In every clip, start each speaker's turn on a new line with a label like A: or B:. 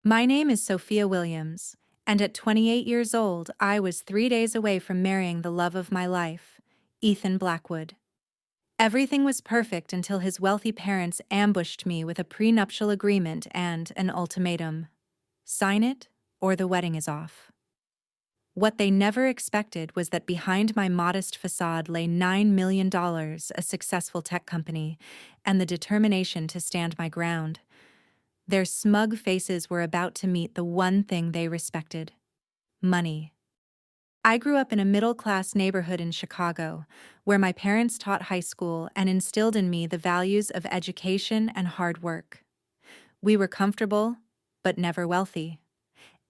A: My name is Sophia Williams, and at 28 years old, I was 3 days away from marrying the love of my life, Ethan Blackwood. Everything was perfect until his wealthy parents ambushed me with a prenuptial agreement and an ultimatum. Sign it, or the wedding is off. What they never expected was that behind my modest facade lay $9 million, a successful tech company, and the determination to stand my ground. Their smug faces were about to meet the one thing they respected: money. I grew up in a middle-class neighborhood in Chicago, where my parents taught high school and instilled in me the values of education and hard work. We were comfortable, but never wealthy.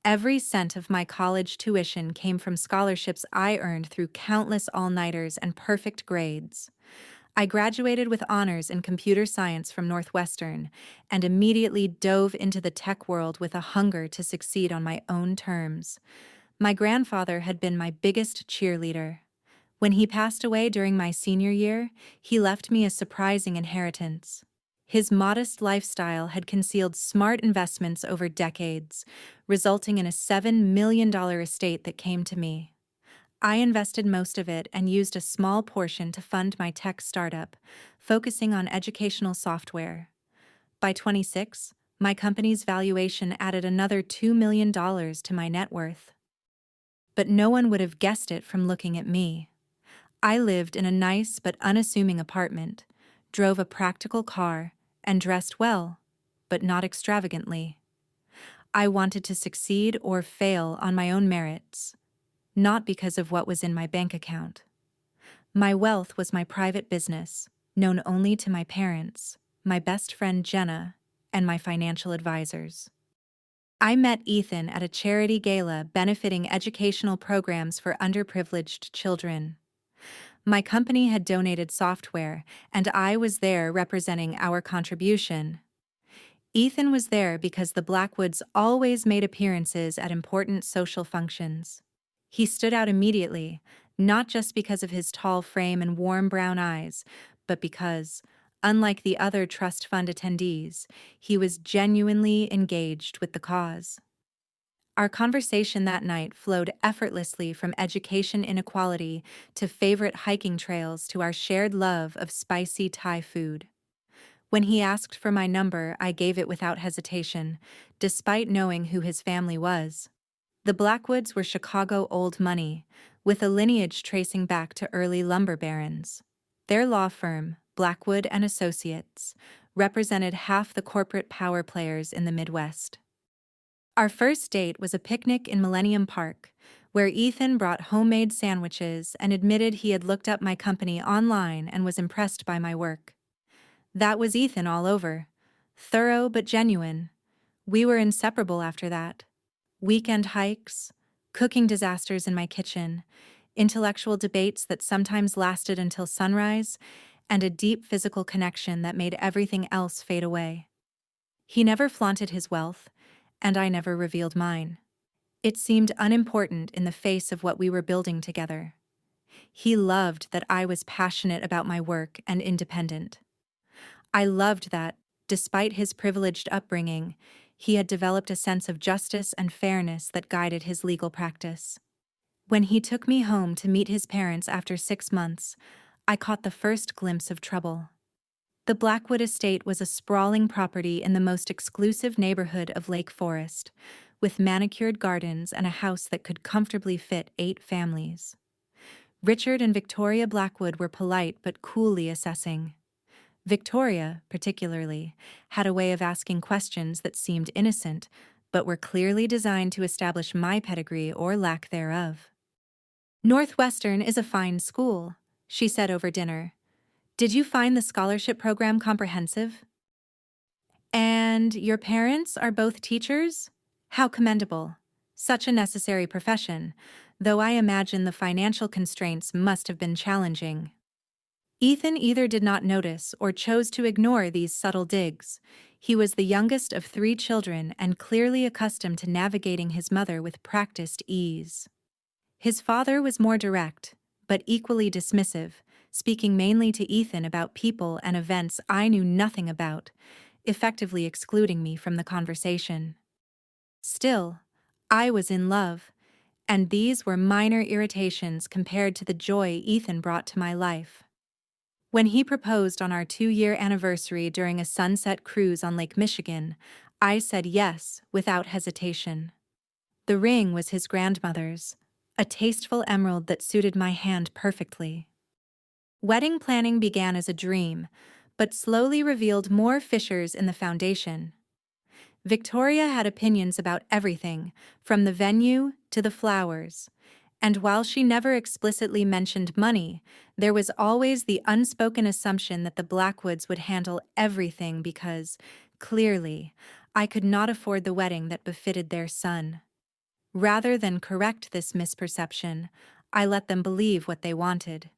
A: Every cent of my college tuition came from scholarships I earned through countless all-nighters and perfect grades. I graduated with honors in computer science from Northwestern and immediately dove into the tech world with a hunger to succeed on my own terms. My grandfather had been my biggest cheerleader. When he passed away during my senior year, he left me a surprising inheritance. His modest lifestyle had concealed smart investments over decades, resulting in a $7 million estate that came to me. I invested most of it and used a small portion to fund my tech startup, focusing on educational software. By 26, my company's valuation added another $2 million to my net worth. But no one would have guessed it from looking at me. I lived in a nice but unassuming apartment, drove a practical car, and dressed well, but not extravagantly. I wanted to succeed or fail on my own merits, not because of what was in my bank account. My wealth was my private business, known only to my parents, my best friend Jenna, and my financial advisors. I met Ethan at a charity gala benefiting educational programs for underprivileged children. My company had donated software, and I was there representing our contribution. Ethan was there because the Blackwoods always made appearances at important social functions. He stood out immediately, not just because of his tall frame and warm brown eyes, but because, unlike the other trust fund attendees, he was genuinely engaged with the cause. Our conversation that night flowed effortlessly from education inequality to favorite hiking trails to our shared love of spicy Thai food. When he asked for my number, I gave it without hesitation, despite knowing who his family was. The Blackwoods were Chicago old money, with a lineage tracing back to early lumber barons. Their law firm, Blackwood and Associates, represented half the corporate power players in the Midwest. Our first date was a picnic in Millennium Park, where Ethan brought homemade sandwiches and admitted he had looked up my company online and was impressed by my work. That was Ethan all over. Thorough but genuine. We were inseparable after that. Weekend hikes, cooking disasters in my kitchen, intellectual debates that sometimes lasted until sunrise, and a deep physical connection that made everything else fade away. He never flaunted his wealth, and I never revealed mine. It seemed unimportant in the face of what we were building together. He loved that I was passionate about my work and independent. I loved that, despite his privileged upbringing, he had developed a sense of justice and fairness that guided his legal practice. When he took me home to meet his parents after 6 months, I caught the first glimpse of trouble. The Blackwood estate was a sprawling property in the most exclusive neighborhood of Lake Forest, with manicured gardens and a house that could comfortably fit 8 families. Richard and Victoria Blackwood were polite but coolly assessing. Victoria, particularly, had a way of asking questions that seemed innocent, but were clearly designed to establish my pedigree or lack thereof. "Northwestern is a fine school," she said over dinner. "Did you find the scholarship program comprehensive? And your parents are both teachers? How commendable. Such a necessary profession, though I imagine the financial constraints must have been challenging." Ethan either did not notice or chose to ignore these subtle digs. He was the youngest of 3 children and clearly accustomed to navigating his mother with practiced ease. His father was more direct, but equally dismissive, speaking mainly to Ethan about people and events I knew nothing about, effectively excluding me from the conversation. Still, I was in love, and these were minor irritations compared to the joy Ethan brought to my life. When he proposed on our 2-year anniversary during a sunset cruise on Lake Michigan, I said yes without hesitation. The ring was his grandmother's, a tasteful emerald that suited my hand perfectly. Wedding planning began as a dream, but slowly revealed more fissures in the foundation. Victoria had opinions about everything, from the venue to the flowers. And while she never explicitly mentioned money, there was always the unspoken assumption that the Blackwoods would handle everything because, clearly, I could not afford the wedding that befitted their son. Rather than correct this misperception, I let them believe what they wanted.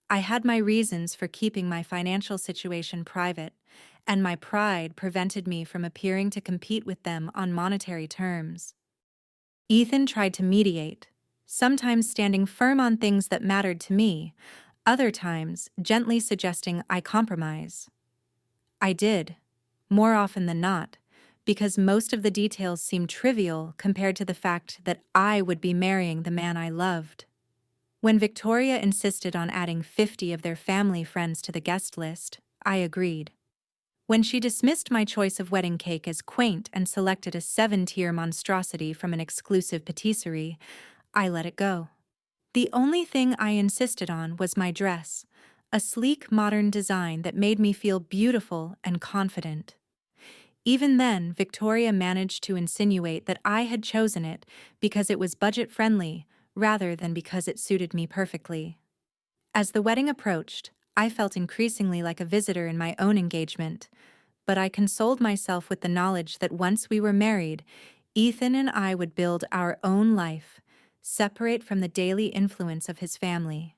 A: I had my reasons for keeping my financial situation private, and my pride prevented me from appearing to compete with them on monetary terms. Ethan tried to mediate, sometimes standing firm on things that mattered to me, other times gently suggesting I compromise. I did, more often than not, because most of the details seemed trivial compared to the fact that I would be marrying the man I loved. When Victoria insisted on adding 50 of their family friends to the guest list, I agreed. When she dismissed my choice of wedding cake as quaint and selected a 7-tier monstrosity from an exclusive patisserie, I let it go. The only thing I insisted on was my dress, a sleek modern design that made me feel beautiful and confident. Even then, Victoria managed to insinuate that I had chosen it because it was budget-friendly rather than because it suited me perfectly. As the wedding approached, I felt increasingly like a visitor in my own engagement, but I consoled myself with the knowledge that once we were married, Ethan and I would build our own life, separate from the daily influence of his family.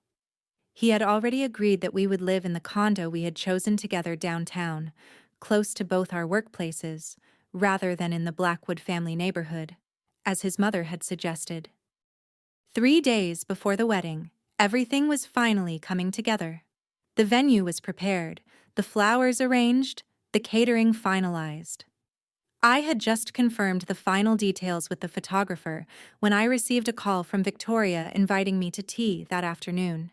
A: He had already agreed that we would live in the condo we had chosen together downtown, close to both our workplaces, rather than in the Blackwood family neighborhood, as his mother had suggested. 3 days before the wedding, everything was finally coming together. The venue was prepared, the flowers arranged, the catering finalized. I had just confirmed the final details with the photographer when I received a call from Victoria inviting me to tea that afternoon.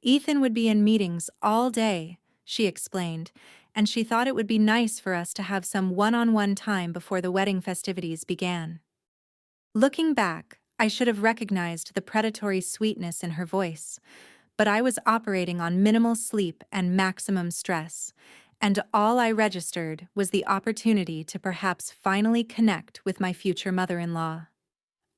A: Ethan would be in meetings all day, she explained, and she thought it would be nice for us to have some one-on-one time before the wedding festivities began. Looking back, I should have recognized the predatory sweetness in her voice, but I was operating on minimal sleep and maximum stress, and all I registered was the opportunity to perhaps finally connect with my future mother-in-law.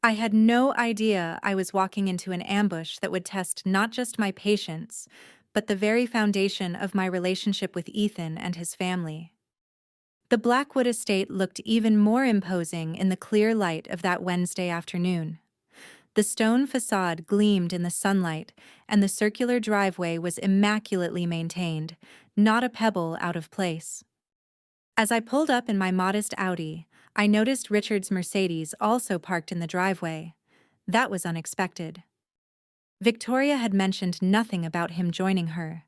A: I had no idea I was walking into an ambush that would test not just my patience, but the very foundation of my relationship with Ethan and his family. The Blackwood estate looked even more imposing in the clear light of that Wednesday afternoon. The stone facade gleamed in the sunlight, and the circular driveway was immaculately maintained, not a pebble out of place. As I pulled up in my modest Audi, I noticed Richard's Mercedes also parked in the driveway. That was unexpected. Victoria had mentioned nothing about him joining her.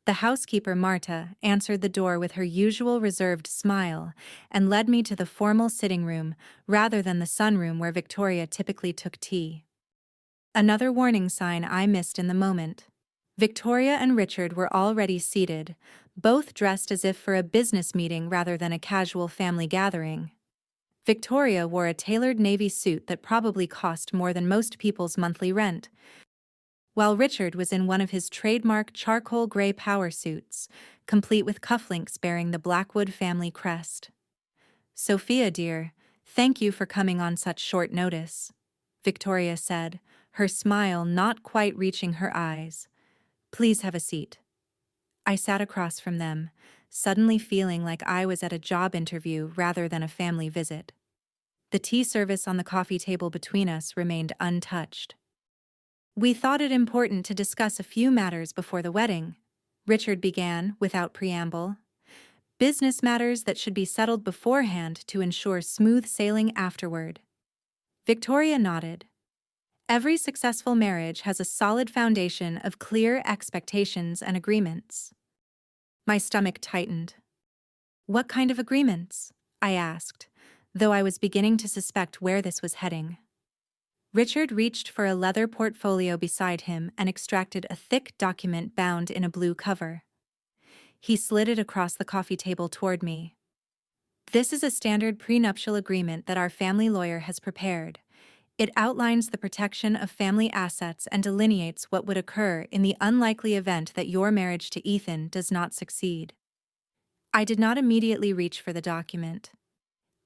A: The housekeeper, Marta, answered the door with her usual reserved smile and led me to the formal sitting room rather than the sunroom where Victoria typically took tea. Another warning sign I missed in the moment. Victoria and Richard were already seated, both dressed as if for a business meeting rather than a casual family gathering. Victoria wore a tailored navy suit that probably cost more than most people's monthly rent, while Richard was in one of his trademark charcoal gray power suits, complete with cufflinks bearing the Blackwood family crest. "Sophia, dear, thank you for coming on such short notice," Victoria said, her smile not quite reaching her eyes. "Please have a seat." I sat across from them, suddenly feeling like I was at a job interview rather than a family visit. The tea service on the coffee table between us remained untouched. "We thought it important to discuss a few matters before the wedding," Richard began without preamble. "Business matters that should be settled beforehand to ensure smooth sailing afterward." Victoria nodded. Every successful marriage has a solid foundation of clear expectations and agreements. My stomach tightened. "What kind of agreements?" I asked, though I was beginning to suspect where this was heading. Richard reached for a leather portfolio beside him and extracted a thick document bound in a blue cover. He slid it across the coffee table toward me. This is a standard prenuptial agreement that our family lawyer has prepared. It outlines the protection of family assets and delineates what would occur in the unlikely event that your marriage to Ethan does not succeed. I did not immediately reach for the document.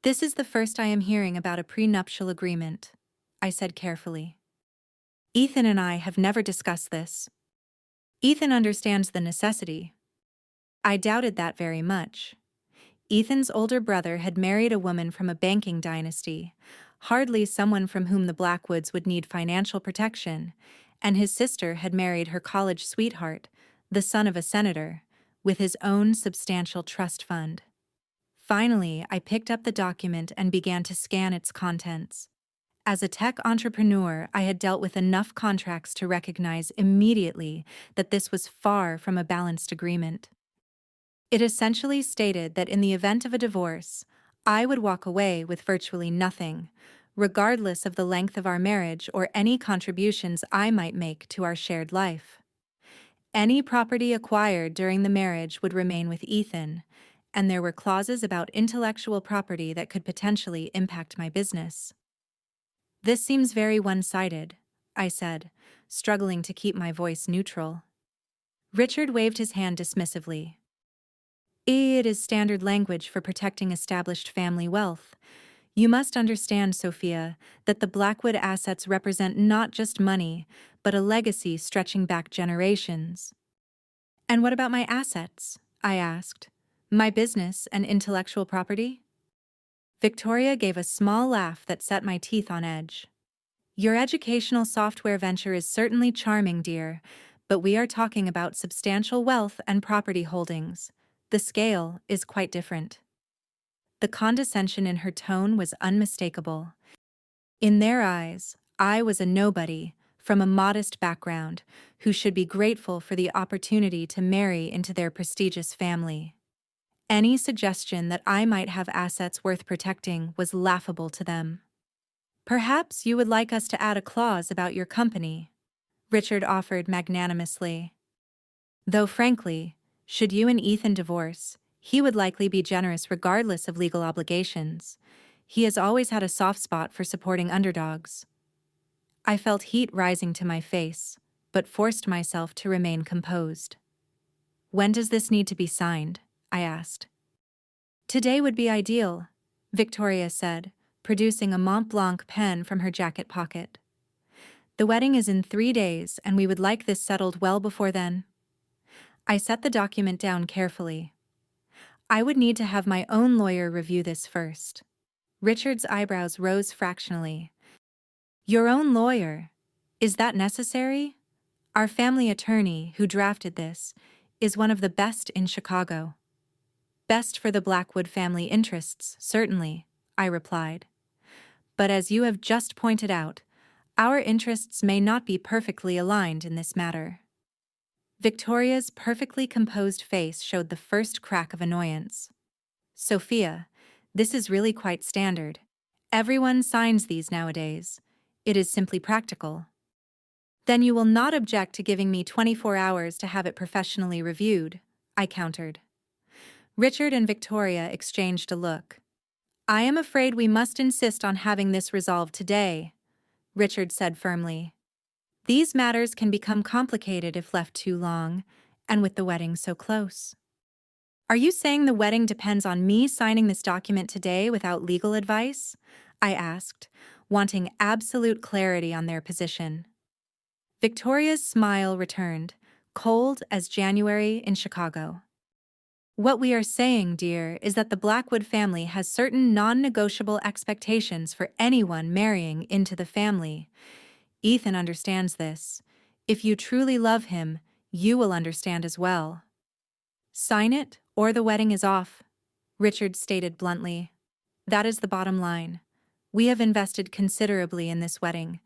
A: This is the first I am hearing about a prenuptial agreement, I said carefully. Ethan and I have never discussed this. Ethan understands the necessity. I doubted that very much. Ethan's older brother had married a woman from a banking dynasty, hardly someone from whom the Blackwoods would need financial protection, and his sister had married her college sweetheart, the son of a senator, with his own substantial trust fund. Finally, I picked up the document and began to scan its contents. As a tech entrepreneur, I had dealt with enough contracts to recognize immediately that this was far from a balanced agreement. It essentially stated that in the event of a divorce, I would walk away with virtually nothing, regardless of the length of our marriage or any contributions I might make to our shared life. Any property acquired during the marriage would remain with Ethan, and there were clauses about intellectual property that could potentially impact my business. This seems very one-sided, I said, struggling to keep my voice neutral. Richard waved his hand dismissively. It is standard language for protecting established family wealth. You must understand, Sophia, that the Blackwood assets represent not just money, but a legacy stretching back generations. And what about my assets? I asked. My business and intellectual property? Victoria gave a small laugh that set my teeth on edge. Your educational software venture is certainly charming, dear, but we are talking about substantial wealth and property holdings. The scale is quite different. The condescension in her tone was unmistakable. In their eyes, I was a nobody, from a modest background, who should be grateful for the opportunity to marry into their prestigious family. Any suggestion that I might have assets worth protecting was laughable to them. Perhaps you would like us to add a clause about your company, Richard offered magnanimously. Though frankly, should you and Ethan divorce, he would likely be generous regardless of legal obligations. He has always had a soft spot for supporting underdogs. I felt heat rising to my face, but forced myself to remain composed. When does this need to be signed? I asked. Today would be ideal, Victoria said, producing a Mont Blanc pen from her jacket pocket. The wedding is in 3 days, and we would like this settled well before then. I set the document down carefully. I would need to have my own lawyer review this first. Richard's eyebrows rose fractionally. Your own lawyer? Is that necessary? Our family attorney, who drafted this, is one of the best in Chicago. Best for the Blackwood family interests, certainly, I replied. But as you have just pointed out, our interests may not be perfectly aligned in this matter. Victoria's perfectly composed face showed the first crack of annoyance. Sophia, this is really quite standard. Everyone signs these nowadays. It is simply practical. Then you will not object to giving me 24 hours to have it professionally reviewed, I countered. Richard and Victoria exchanged a look. I am afraid we must insist on having this resolved today, Richard said firmly. These matters can become complicated if left too long, and with the wedding so close. Are you saying the wedding depends on me signing this document today without legal advice? I asked, wanting absolute clarity on their position. Victoria's smile returned, cold as January in Chicago. What we are saying, dear, is that the Blackwood family has certain non-negotiable expectations for anyone marrying into the family. Ethan understands this. If you truly love him, you will understand as well. Sign it, or the wedding is off, Richard stated bluntly. That is the bottom line. We have invested considerably in this wedding,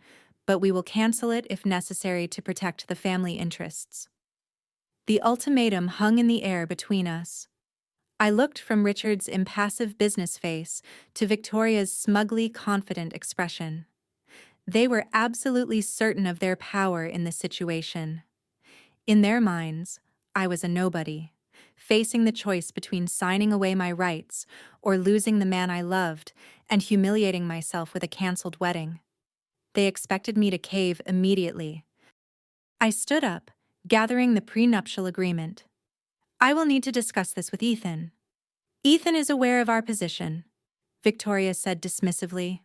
A: but we will cancel it if necessary to protect the family interests. The ultimatum hung in the air between us. I looked from Richard's impassive business face to Victoria's smugly confident expression. They were absolutely certain of their power in this situation. In their minds, I was a nobody, facing the choice between signing away my rights or losing the man I loved and humiliating myself with a canceled wedding. They expected me to cave immediately. I stood up, gathering the prenuptial agreement. I will need to discuss this with Ethan. Ethan is aware of our position, Victoria said dismissively.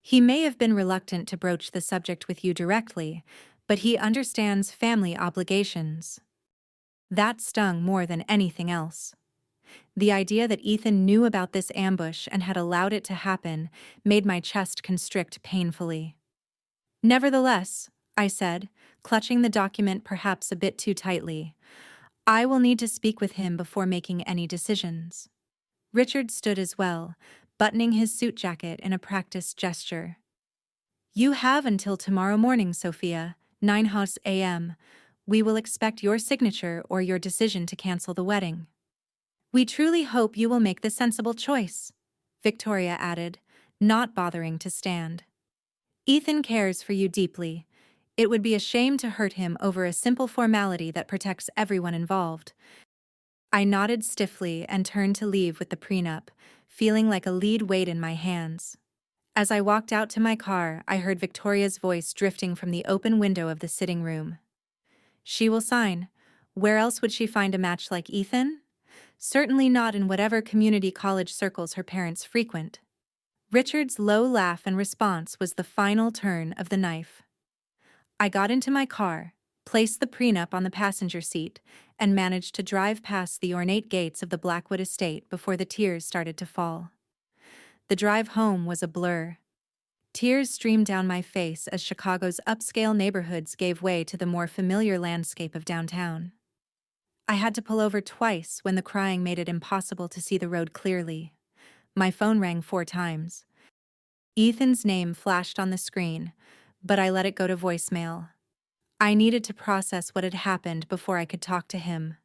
A: He may have been reluctant to broach the subject with you directly, but he understands family obligations. That stung more than anything else. The idea that Ethan knew about this ambush and had allowed it to happen made my chest constrict painfully. Nevertheless, I said, clutching the document perhaps a bit too tightly, I will need to speak with him before making any decisions. Richard stood as well, buttoning his suit jacket in a practiced gesture. You have until tomorrow morning, Sophia, 9 a.m. We will expect your signature or your decision to cancel the wedding. We truly hope you will make the sensible choice, Victoria added, not bothering to stand. Ethan cares for you deeply. It would be a shame to hurt him over a simple formality that protects everyone involved. I nodded stiffly and turned to leave with the prenup, feeling like a lead weight in my hands. As I walked out to my car, I heard Victoria's voice drifting from the open window of the sitting room. She will sign. Where else would she find a match like Ethan? Certainly not in whatever community college circles her parents frequent. Richard's low laugh and response was the final turn of the knife. I got into my car, placed the prenup on the passenger seat, and managed to drive past the ornate gates of the Blackwood estate before the tears started to fall. The drive home was a blur. Tears streamed down my face as Chicago's upscale neighborhoods gave way to the more familiar landscape of downtown. I had to pull over twice when the crying made it impossible to see the road clearly. My phone rang 4 times. Ethan's name flashed on the screen, but I let it go to voicemail. I needed to process what had happened before I could talk to him.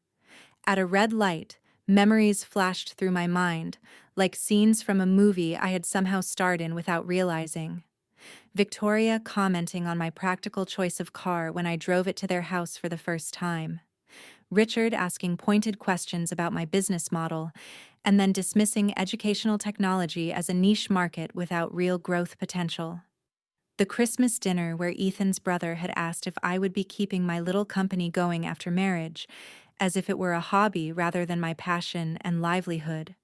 A: At a red light, memories flashed through my mind, like scenes from a movie I had somehow starred in without realizing. Victoria commenting on my practical choice of car when I drove it to their house for the first time. Richard asking pointed questions about my business model, and then dismissing educational technology as a niche market without real growth potential. The Christmas dinner where Ethan's brother had asked if I would be keeping my little company going after marriage, as if it were a hobby rather than my passion and livelihood.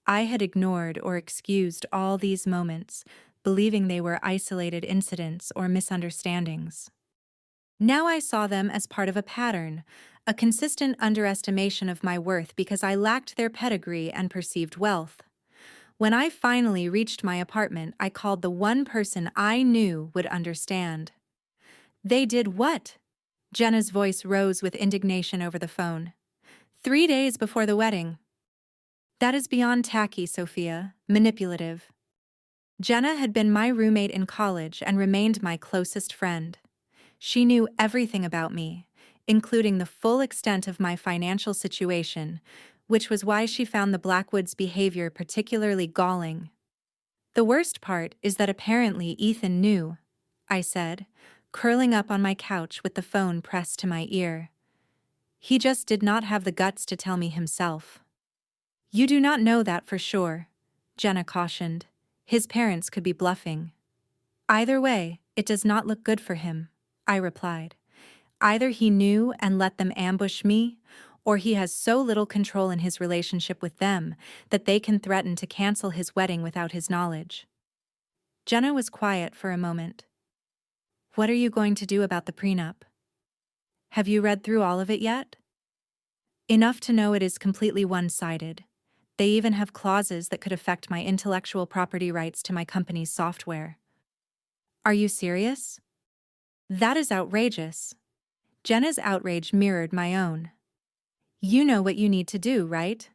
A: I had ignored or excused all these moments, believing they were isolated incidents or misunderstandings. Now I saw them as part of a pattern, a consistent underestimation of my worth because I lacked their pedigree and perceived wealth. When I finally reached my apartment, I called the one person I knew would understand. They did what? Jenna's voice rose with indignation over the phone. 3 days before the wedding. That is beyond tacky, Sophia, manipulative. Jenna had been my roommate in college and remained my closest friend. She knew everything about me, including the full extent of my financial situation, which was why she found the Blackwoods' behavior particularly galling. The worst part is that apparently Ethan knew, I said, curling up on my couch with the phone pressed to my ear. He just did not have the guts to tell me himself. You do not know that for sure, Jenna cautioned. His parents could be bluffing. Either way, it does not look good for him, I replied. Either he knew and let them ambush me, or he has so little control in his relationship with them that they can threaten to cancel his wedding without his knowledge. Jenna was quiet for a moment. What are you going to do about the prenup? Have you read through all of it yet? Enough to know it is completely one-sided. They even have clauses that could affect my intellectual property rights to my company's software. Are you serious? That is outrageous. Jenna's outrage mirrored my own. You know what you need to do, right?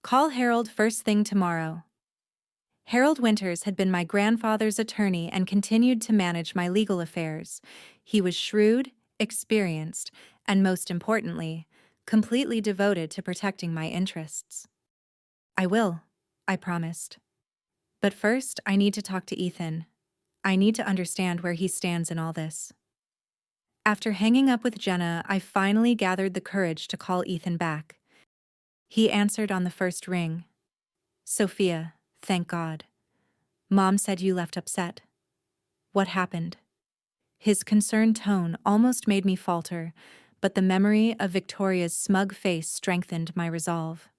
A: Call Harold first thing tomorrow. Harold Winters had been my grandfather's attorney and continued to manage my legal affairs. He was shrewd, experienced, and most importantly, completely devoted to protecting my interests. I will, I promised. But first, I need to talk to Ethan. I need to understand where he stands in all this. After hanging up with Jenna, I finally gathered the courage to call Ethan back. He answered on the first ring. Sophia, thank God. Mom said you left upset. What happened? His concerned tone almost made me falter, but the memory of Victoria's smug face strengthened my resolve.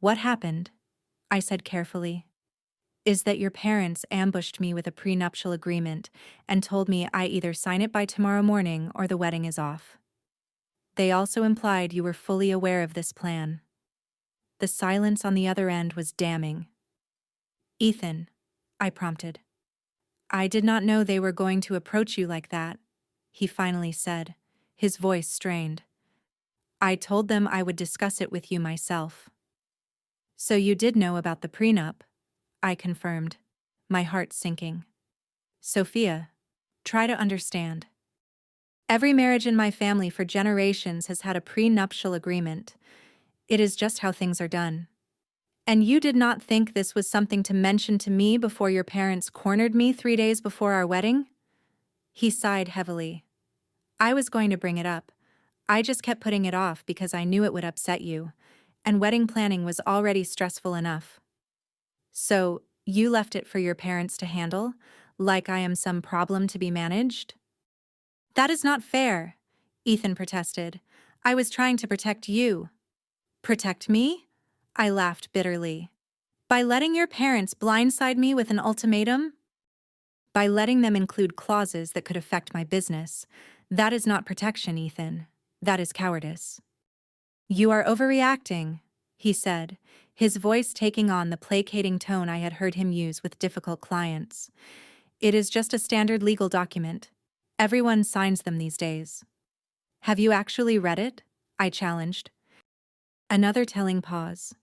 A: What happened? I said carefully. Is that your parents ambushed me with a prenuptial agreement and told me I either sign it by tomorrow morning or the wedding is off. They also implied you were fully aware of this plan. The silence on the other end was damning. Ethan, I prompted. I did not know they were going to approach you like that, he finally said, his voice strained. I told them I would discuss it with you myself. So you did know about the prenup, I confirmed, my heart sinking. Sophia, try to understand. Every marriage in my family for generations has had a prenuptial agreement. It is just how things are done. And you did not think this was something to mention to me before your parents cornered me 3 days before our wedding? He sighed heavily. I was going to bring it up. I just kept putting it off because I knew it would upset you, and wedding planning was already stressful enough. So, you left it for your parents to handle, like I am some problem to be managed? That is not fair, Ethan protested. I was trying to protect you. Protect me? I laughed bitterly. By letting your parents blindside me with an ultimatum? By letting them include clauses that could affect my business. That is not protection, Ethan. That is cowardice. You are overreacting, he said, his voice taking on the placating tone I had heard him use with difficult clients. It is just a standard legal document. Everyone signs them these days. Have you actually read it? I challenged. Another telling pause.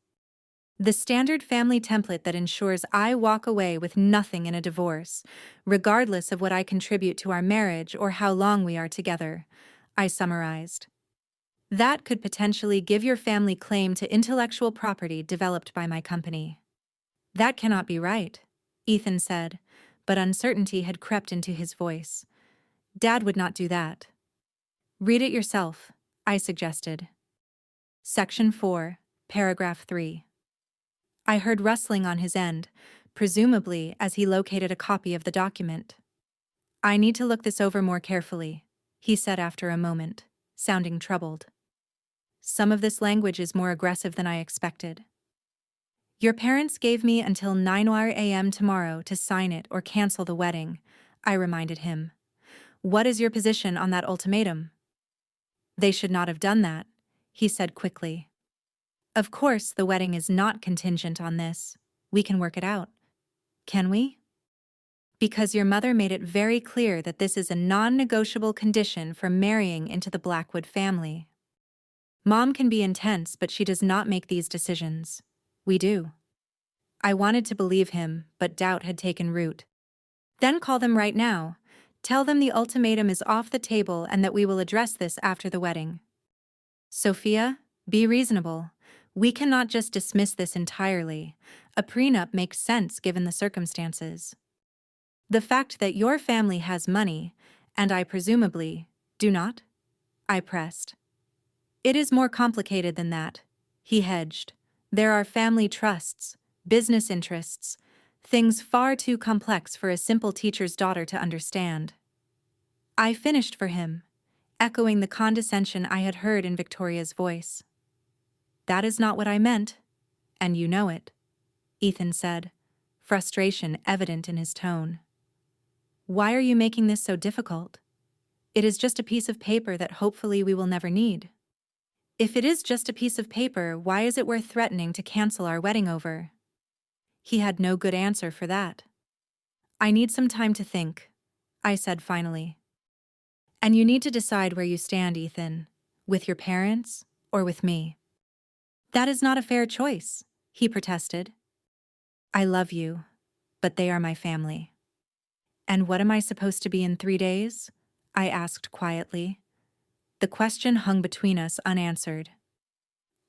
A: The standard family template that ensures I walk away with nothing in a divorce, regardless of what I contribute to our marriage or how long we are together, I summarized. That could potentially give your family claim to intellectual property developed by my company. That cannot be right, Ethan said, but uncertainty had crept into his voice. Dad would not do that. Read it yourself, I suggested. Section 4, paragraph 3. I heard rustling on his end, presumably as he located a copy of the document. I need to look this over more carefully, he said after a moment, sounding troubled. Some of this language is more aggressive than I expected. Your parents gave me until 9 a.m. tomorrow to sign it or cancel the wedding, I reminded him. What is your position on that ultimatum? They should not have done that, he said quickly. Of course, the wedding is not contingent on this. We can work it out. Can we? Because your mother made it very clear that this is a non-negotiable condition for marrying into the Blackwood family. Mom can be intense, but she does not make these decisions. We do. I wanted to believe him, but doubt had taken root. Then call them right now. Tell them the ultimatum is off the table and that we will address this after the wedding. Sophia, be reasonable. We cannot just dismiss this entirely. A prenup makes sense given the circumstances. The fact that your family has money, and I presumably do not? I pressed. It is more complicated than that, he hedged. There are family trusts, business interests, things far too complex for a simple teacher's daughter to understand. I finished for him, echoing the condescension I had heard in Victoria's voice. That is not what I meant, and you know it, Ethan said, frustration evident in his tone. Why are you making this so difficult? It is just a piece of paper that hopefully we will never need. If it is just a piece of paper, why is it worth threatening to cancel our wedding over? He had no good answer for that. I need some time to think, I said finally. And you need to decide where you stand, Ethan, with your parents or with me. That is not a fair choice, he protested. I love you, but they are my family. And what am I supposed to be in 3 days? I asked quietly. The question hung between us unanswered.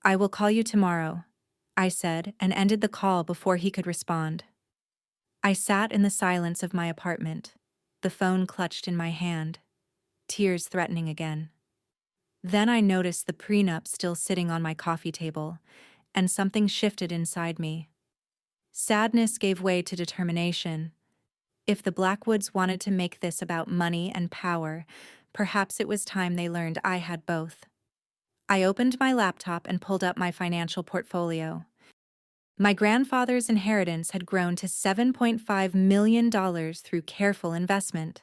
A: I will call you tomorrow, I said, and ended the call before he could respond. I sat in the silence of my apartment, the phone clutched in my hand, tears threatening again. Then I noticed the prenup still sitting on my coffee table, and something shifted inside me. Sadness gave way to determination. If the Blackwoods wanted to make this about money and power, perhaps it was time they learned I had both. I opened my laptop and pulled up my financial portfolio. My grandfather's inheritance had grown to $7.5 million through careful investment.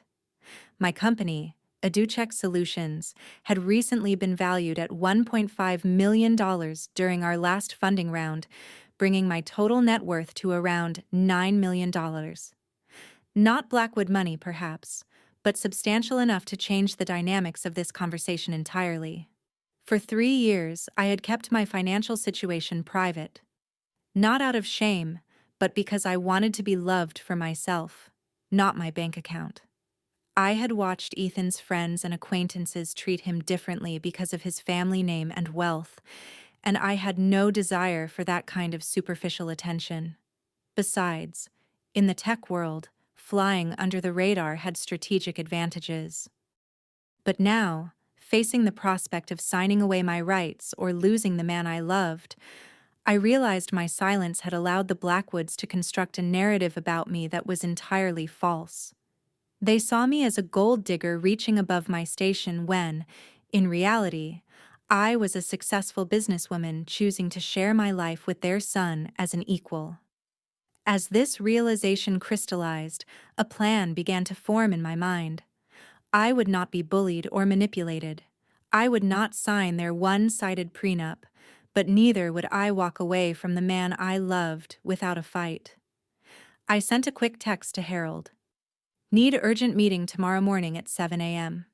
A: My company, Aducheck Solutions, had recently been valued at $1.5 million during our last funding round, bringing my total net worth to around $9 million. Not Blackwood money, perhaps, but substantial enough to change the dynamics of this conversation entirely. For 3 years, I had kept my financial situation private. Not out of shame, but because I wanted to be loved for myself, not my bank account. I had watched Ethan's friends and acquaintances treat him differently because of his family name and wealth, and I had no desire for that kind of superficial attention. Besides, in the tech world, flying under the radar had strategic advantages. But now, facing the prospect of signing away my rights or losing the man I loved, I realized my silence had allowed the Blackwoods to construct a narrative about me that was entirely false. They saw me as a gold digger reaching above my station when, in reality, I was a successful businesswoman choosing to share my life with their son as an equal. As this realization crystallized, a plan began to form in my mind. I would not be bullied or manipulated. I would not sign their one-sided prenup, but neither would I walk away from the man I loved without a fight. I sent a quick text to Harold. Need urgent meeting tomorrow morning at 7 a.m.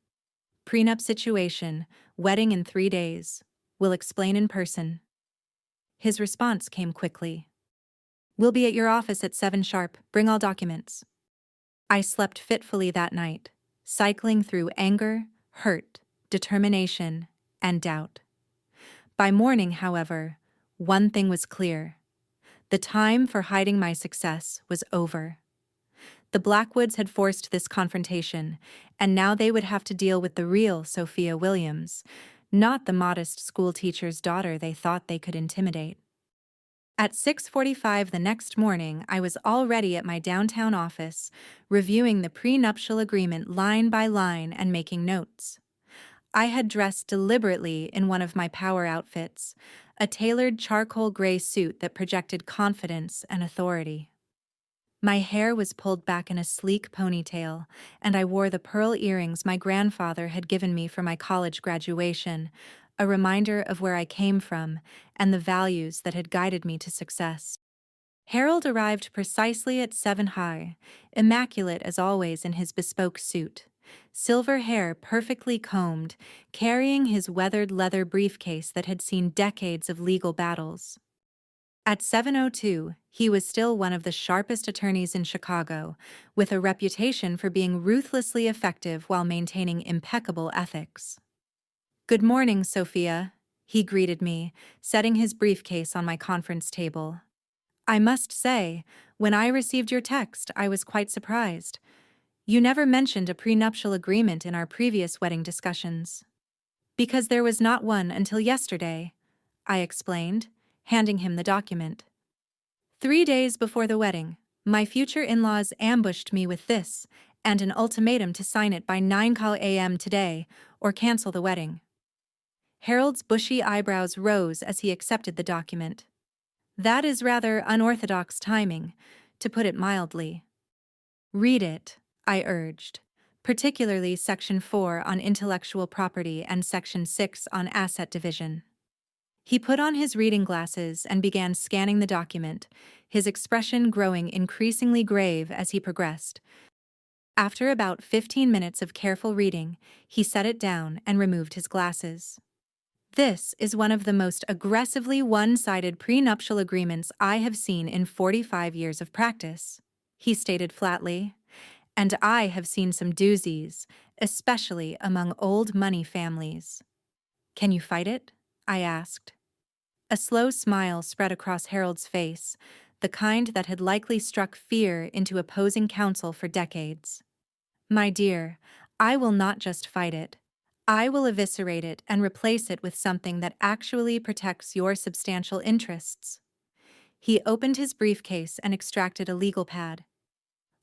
A: Prenup situation, wedding in 3 days. Will explain in person. His response came quickly. We'll be at your office at 7 sharp, bring all documents. I slept fitfully that night, cycling through anger, hurt, determination, and doubt. By morning, however, one thing was clear. The time for hiding my success was over. The Blackwoods had forced this confrontation, and now they would have to deal with the real Sophia Williams, not the modest schoolteacher's daughter they thought they could intimidate. At 6:45 the next morning, I was already at my downtown office, reviewing the prenuptial agreement line by line and making notes. I had dressed deliberately in one of my power outfits, a tailored charcoal gray suit that projected confidence and authority. My hair was pulled back in a sleek ponytail, and I wore the pearl earrings my grandfather had given me for my college graduation, a reminder of where I came from and the values that had guided me to success. Harold arrived precisely at 7 high, immaculate as always in his bespoke suit, silver hair perfectly combed, carrying his weathered leather briefcase that had seen decades of legal battles. At 7:02, he was still one of the sharpest attorneys in Chicago, with a reputation for being ruthlessly effective while maintaining impeccable ethics. Good morning, Sophia, he greeted me, setting his briefcase on my conference table. I must say, when I received your text, I was quite surprised. You never mentioned a prenuptial agreement in our previous wedding discussions. Because there was not one until yesterday, I explained, handing him the document. 3 days before the wedding, my future in-laws ambushed me with this and an ultimatum to sign it by 9 a.m. today or cancel the wedding. Harold's bushy eyebrows rose as he accepted the document. That is rather unorthodox timing, to put it mildly. Read it, I urged, particularly Section 4 on intellectual property and Section 6 on asset division. He put on his reading glasses and began scanning the document, his expression growing increasingly grave as he progressed. After about 15 minutes of careful reading, he set it down and removed his glasses. This is one of the most aggressively one-sided prenuptial agreements I have seen in 45 years of practice, he stated flatly, and I have seen some doozies, especially among old money families. Can you fight it? I asked. A slow smile spread across Harold's face, the kind that had likely struck fear into opposing counsel for decades. My dear, I will not just fight it. I will eviscerate it and replace it with something that actually protects your substantial interests. He opened his briefcase and extracted a legal pad.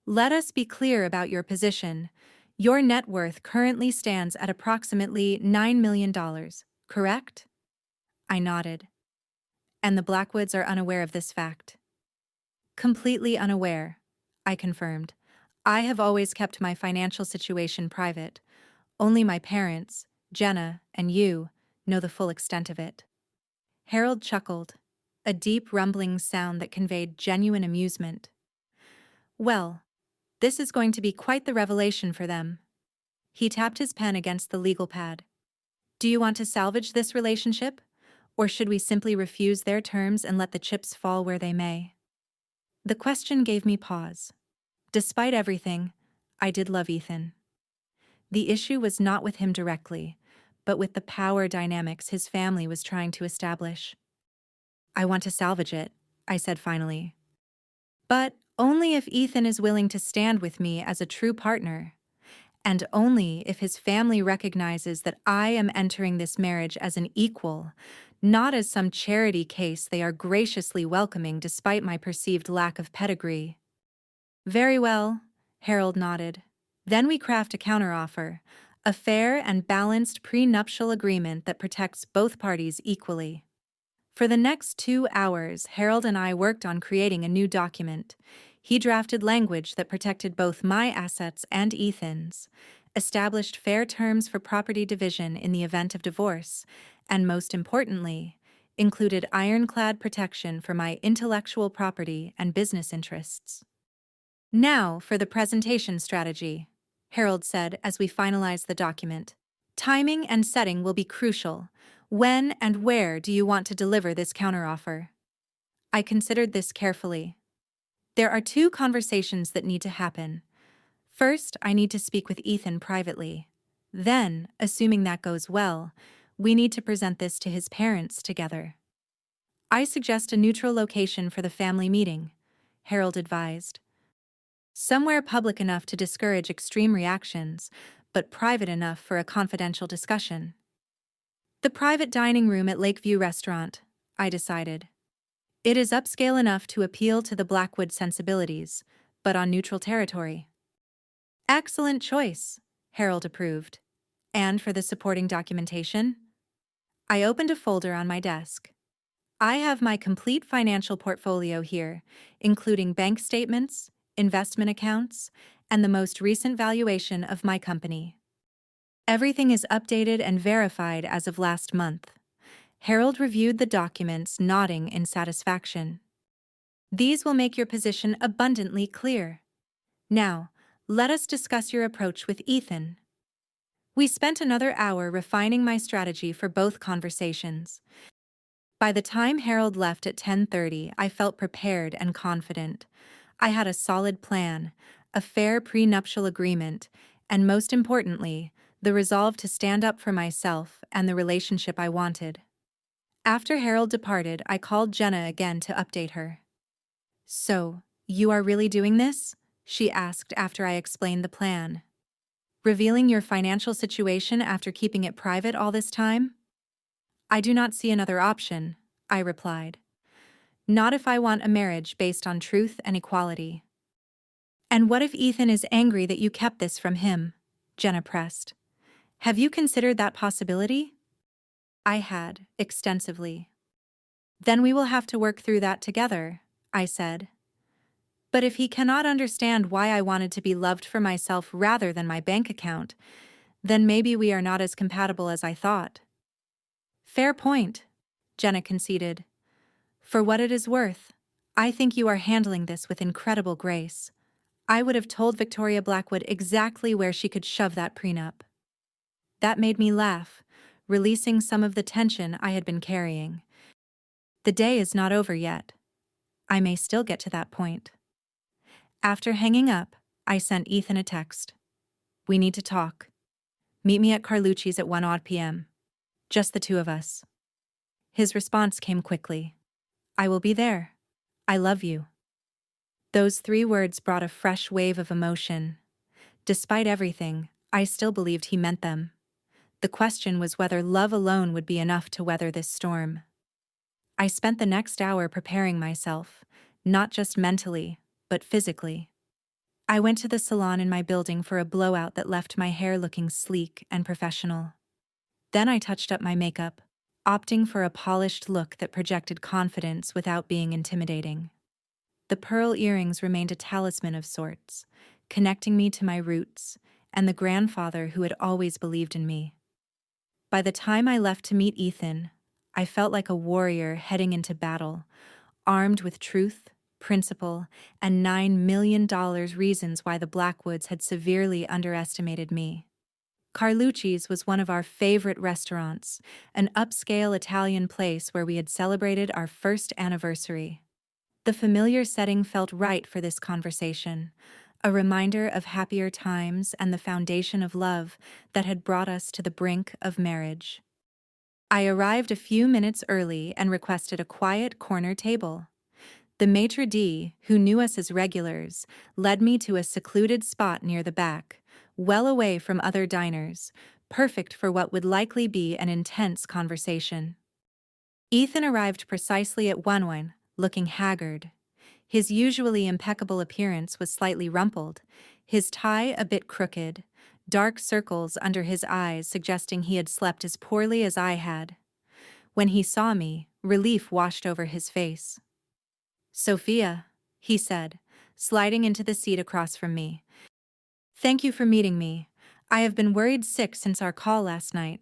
A: Let us be clear about your position. Your net worth currently stands at approximately $9 million, correct? I nodded. And the Blackwoods are unaware of this fact. Completely unaware, I confirmed. I have always kept my financial situation private. Only my parents, Jenna, and you know the full extent of it. Harold chuckled, a deep rumbling sound that conveyed genuine amusement. Well, this is going to be quite the revelation for them. He tapped his pen against the legal pad. Do you want to salvage this relationship? Or should we simply refuse their terms and let the chips fall where they may? The question gave me pause. Despite everything, I did love Ethan. The issue was not with him directly, but with the power dynamics his family was trying to establish. I want to salvage it, I said finally. But only if Ethan is willing to stand with me as a true partner. And only if his family recognizes that I am entering this marriage as an equal, not as some charity case they are graciously welcoming despite my perceived lack of pedigree. Very well, Harold nodded. Then we craft a counteroffer, a fair and balanced prenuptial agreement that protects both parties equally. For the next 2 hours, Harold and I worked on creating a new document. He drafted language that protected both my assets and Ethan's, established fair terms for property division in the event of divorce, and most importantly, included ironclad protection for my intellectual property and business interests. Now for the presentation strategy, Harold said as we finalized the document. Timing and setting will be crucial. When and where do you want to deliver this counteroffer? I considered this carefully. There are 2 conversations that need to happen. First, I need to speak with Ethan privately. Then, assuming that goes well, we need to present this to his parents together. I suggest a neutral location for the family meeting, Harold advised. Somewhere public enough to discourage extreme reactions, but private enough for a confidential discussion. The private dining room at Lakeview Restaurant, I decided. It is upscale enough to appeal to the Blackwood sensibilities, but on neutral territory. Excellent choice, Harold approved. And for the supporting documentation? I opened a folder on my desk. I have my complete financial portfolio here, including bank statements, investment accounts, and the most recent valuation of my company. Everything is updated and verified as of last month. Harold reviewed the documents, nodding in satisfaction. These will make your position abundantly clear. Now, let us discuss your approach with Ethan. We spent another hour refining my strategy for both conversations. By the time Harold left at 10:30, I felt prepared and confident. I had a solid plan, a fair prenuptial agreement, and most importantly, the resolve to stand up for myself and the relationship I wanted. After Harold departed, I called Jenna again to update her. So, you are really doing this? She asked after I explained the plan. Revealing your financial situation after keeping it private all this time? I do not see another option, I replied. Not if I want a marriage based on truth and equality. And what if Ethan is angry that you kept this from him? Jenna pressed. Have you considered that possibility? I had, extensively. Then we will have to work through that together, I said. But if he cannot understand why I wanted to be loved for myself rather than my bank account, then maybe we are not as compatible as I thought. Fair point, Jenna conceded. For what it is worth, I think you are handling this with incredible grace. I would have told Victoria Blackwood exactly where she could shove that prenup. That made me laugh, releasing some of the tension I had been carrying. The day is not over yet. I may still get to that point. After hanging up, I sent Ethan a text. We need to talk. Meet me at Carlucci's at 1 p.m. Just the 2 of us. His response came quickly. "I will be there. I love you." Those 3 words brought a fresh wave of emotion. Despite everything, I still believed he meant them. The question was whether love alone would be enough to weather this storm. I spent the next hour preparing myself, not just mentally, but physically. I went to the salon in my building for a blowout that left my hair looking sleek and professional. Then I touched up my makeup, opting for a polished look that projected confidence without being intimidating. The pearl earrings remained a talisman of sorts, connecting me to my roots and the grandfather who had always believed in me. By the time I left to meet Ethan, I felt like a warrior heading into battle, armed with truth, principle, and $9 million reasons why the Blackwoods had severely underestimated me. Carlucci's was one of our favorite restaurants, an upscale Italian place where we had celebrated our first anniversary. The familiar setting felt right for this conversation, a reminder of happier times and the foundation of love that had brought us to the brink of marriage. I arrived a few minutes early and requested a quiet corner table. The maitre d', who knew us as regulars, led me to a secluded spot near the back, well away from other diners, perfect for what would likely be an intense conversation. Ethan arrived precisely at 1:00, looking haggard. His usually impeccable appearance was slightly rumpled, his tie a bit crooked, dark circles under his eyes suggesting he had slept as poorly as I had. When he saw me, relief washed over his face. "Sophia," he said, sliding into the seat across from me. "Thank you for meeting me. I have been worried sick since our call last night."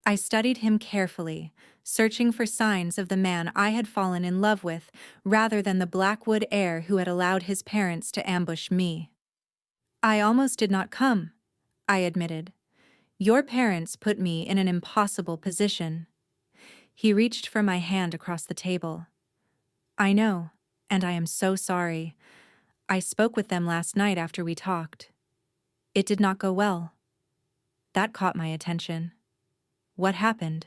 A: I studied him carefully, searching for signs of the man I had fallen in love with rather than the Blackwood heir who had allowed his parents to ambush me. "I almost did not come," I admitted. "Your parents put me in an impossible position." He reached for my hand across the table. "I know, and I am so sorry. I spoke with them last night after we talked. It did not go well." That caught my attention. "What happened?"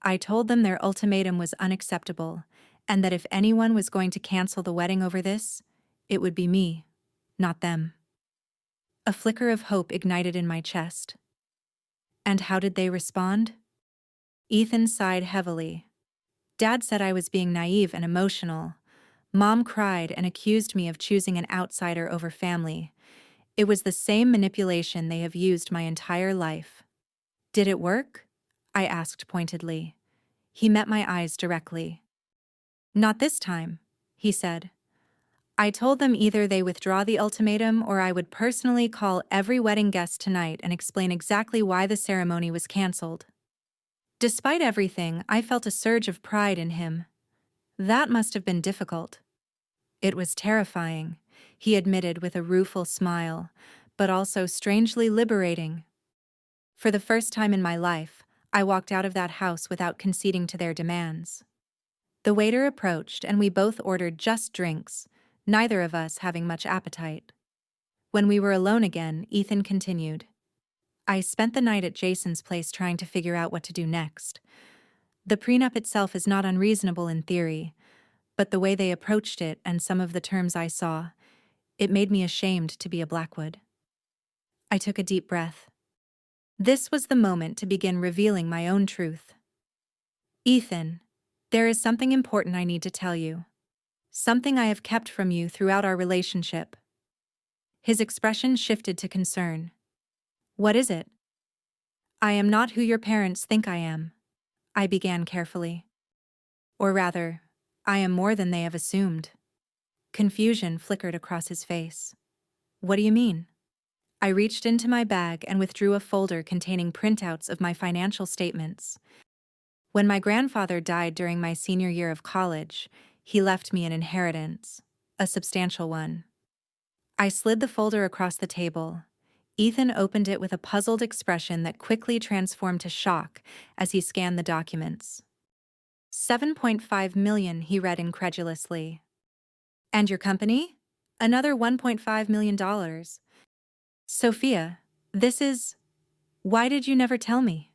A: I told them their ultimatum was unacceptable, and that if anyone was going to cancel the wedding over this, it would be me, not them. A flicker of hope ignited in my chest. "And how did they respond?" Ethan sighed heavily. "Dad said I was being naive and emotional. Mom cried and accused me of choosing an outsider over family. It was the same manipulation they have used my entire life." "Did it work?" I asked pointedly. He met my eyes directly. "Not this time," he said. "I told them either they withdraw the ultimatum or I would personally call every wedding guest tonight and explain exactly why the ceremony was canceled." Despite everything, I felt a surge of pride in him. That must have been difficult. "It was terrifying," he admitted with a rueful smile, "but also strangely liberating." For the first time in my life, I walked out of that house without conceding to their demands. The waiter approached and we both ordered just drinks, neither of us having much appetite. When we were alone again, Ethan continued. "I spent the night at Jason's place trying to figure out what to do next. The prenup itself is not unreasonable in theory, but the way they approached it and some of the terms I saw, it made me ashamed to be a Blackwood." I took a deep breath. This was the moment to begin revealing my own truth. "Ethan, there is something important I need to tell you. Something I have kept from you throughout our relationship." His expression shifted to concern. "What is it?" "I am not who your parents think I am," I began carefully. "Or rather, I am more than they have assumed." Confusion flickered across his face. "What do you mean?" I reached into my bag and withdrew a folder containing printouts of my financial statements. When my grandfather died during my senior year of college, he left me an inheritance, a substantial one. I slid the folder across the table. Ethan opened it with a puzzled expression that quickly transformed to shock as he scanned the documents. $7.5 million, he read incredulously. "And your company? Another $1.5 million. Sophia, this is... Why did you never tell me?"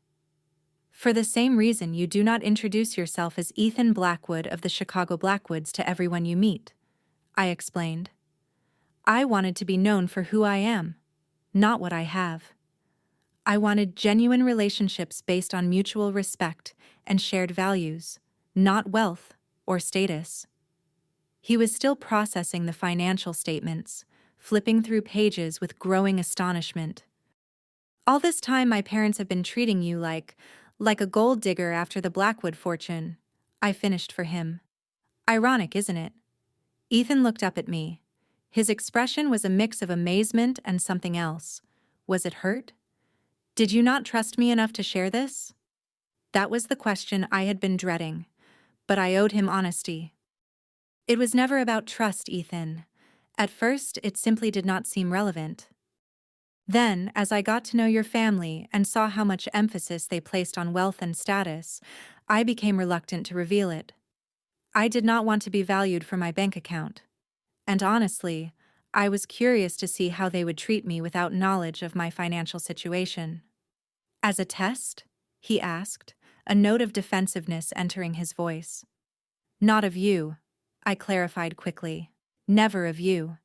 A: For the same reason you do not introduce yourself as Ethan Blackwood of the Chicago Blackwoods to everyone you meet, I explained. I wanted to be known for who I am, not what I have. I wanted genuine relationships based on mutual respect and shared values, not wealth or status. He was still processing the financial statements, flipping through pages with growing astonishment. All this time my parents have been treating you like a gold digger after the Blackwood fortune, I finished for him. Ironic, isn't it? Ethan looked up at me. His expression was a mix of amazement and something else. Was it hurt? Did you not trust me enough to share this? That was the question I had been dreading, but I owed him honesty. It was never about trust, Ethan. At first, it simply did not seem relevant. Then, as I got to know your family and saw how much emphasis they placed on wealth and status, I became reluctant to reveal it. I did not want to be valued for my bank account. And honestly, I was curious to see how they would treat me without knowledge of my financial situation. As a test? He asked, a note of defensiveness entering his voice. Not of you, I clarified quickly. Never of you.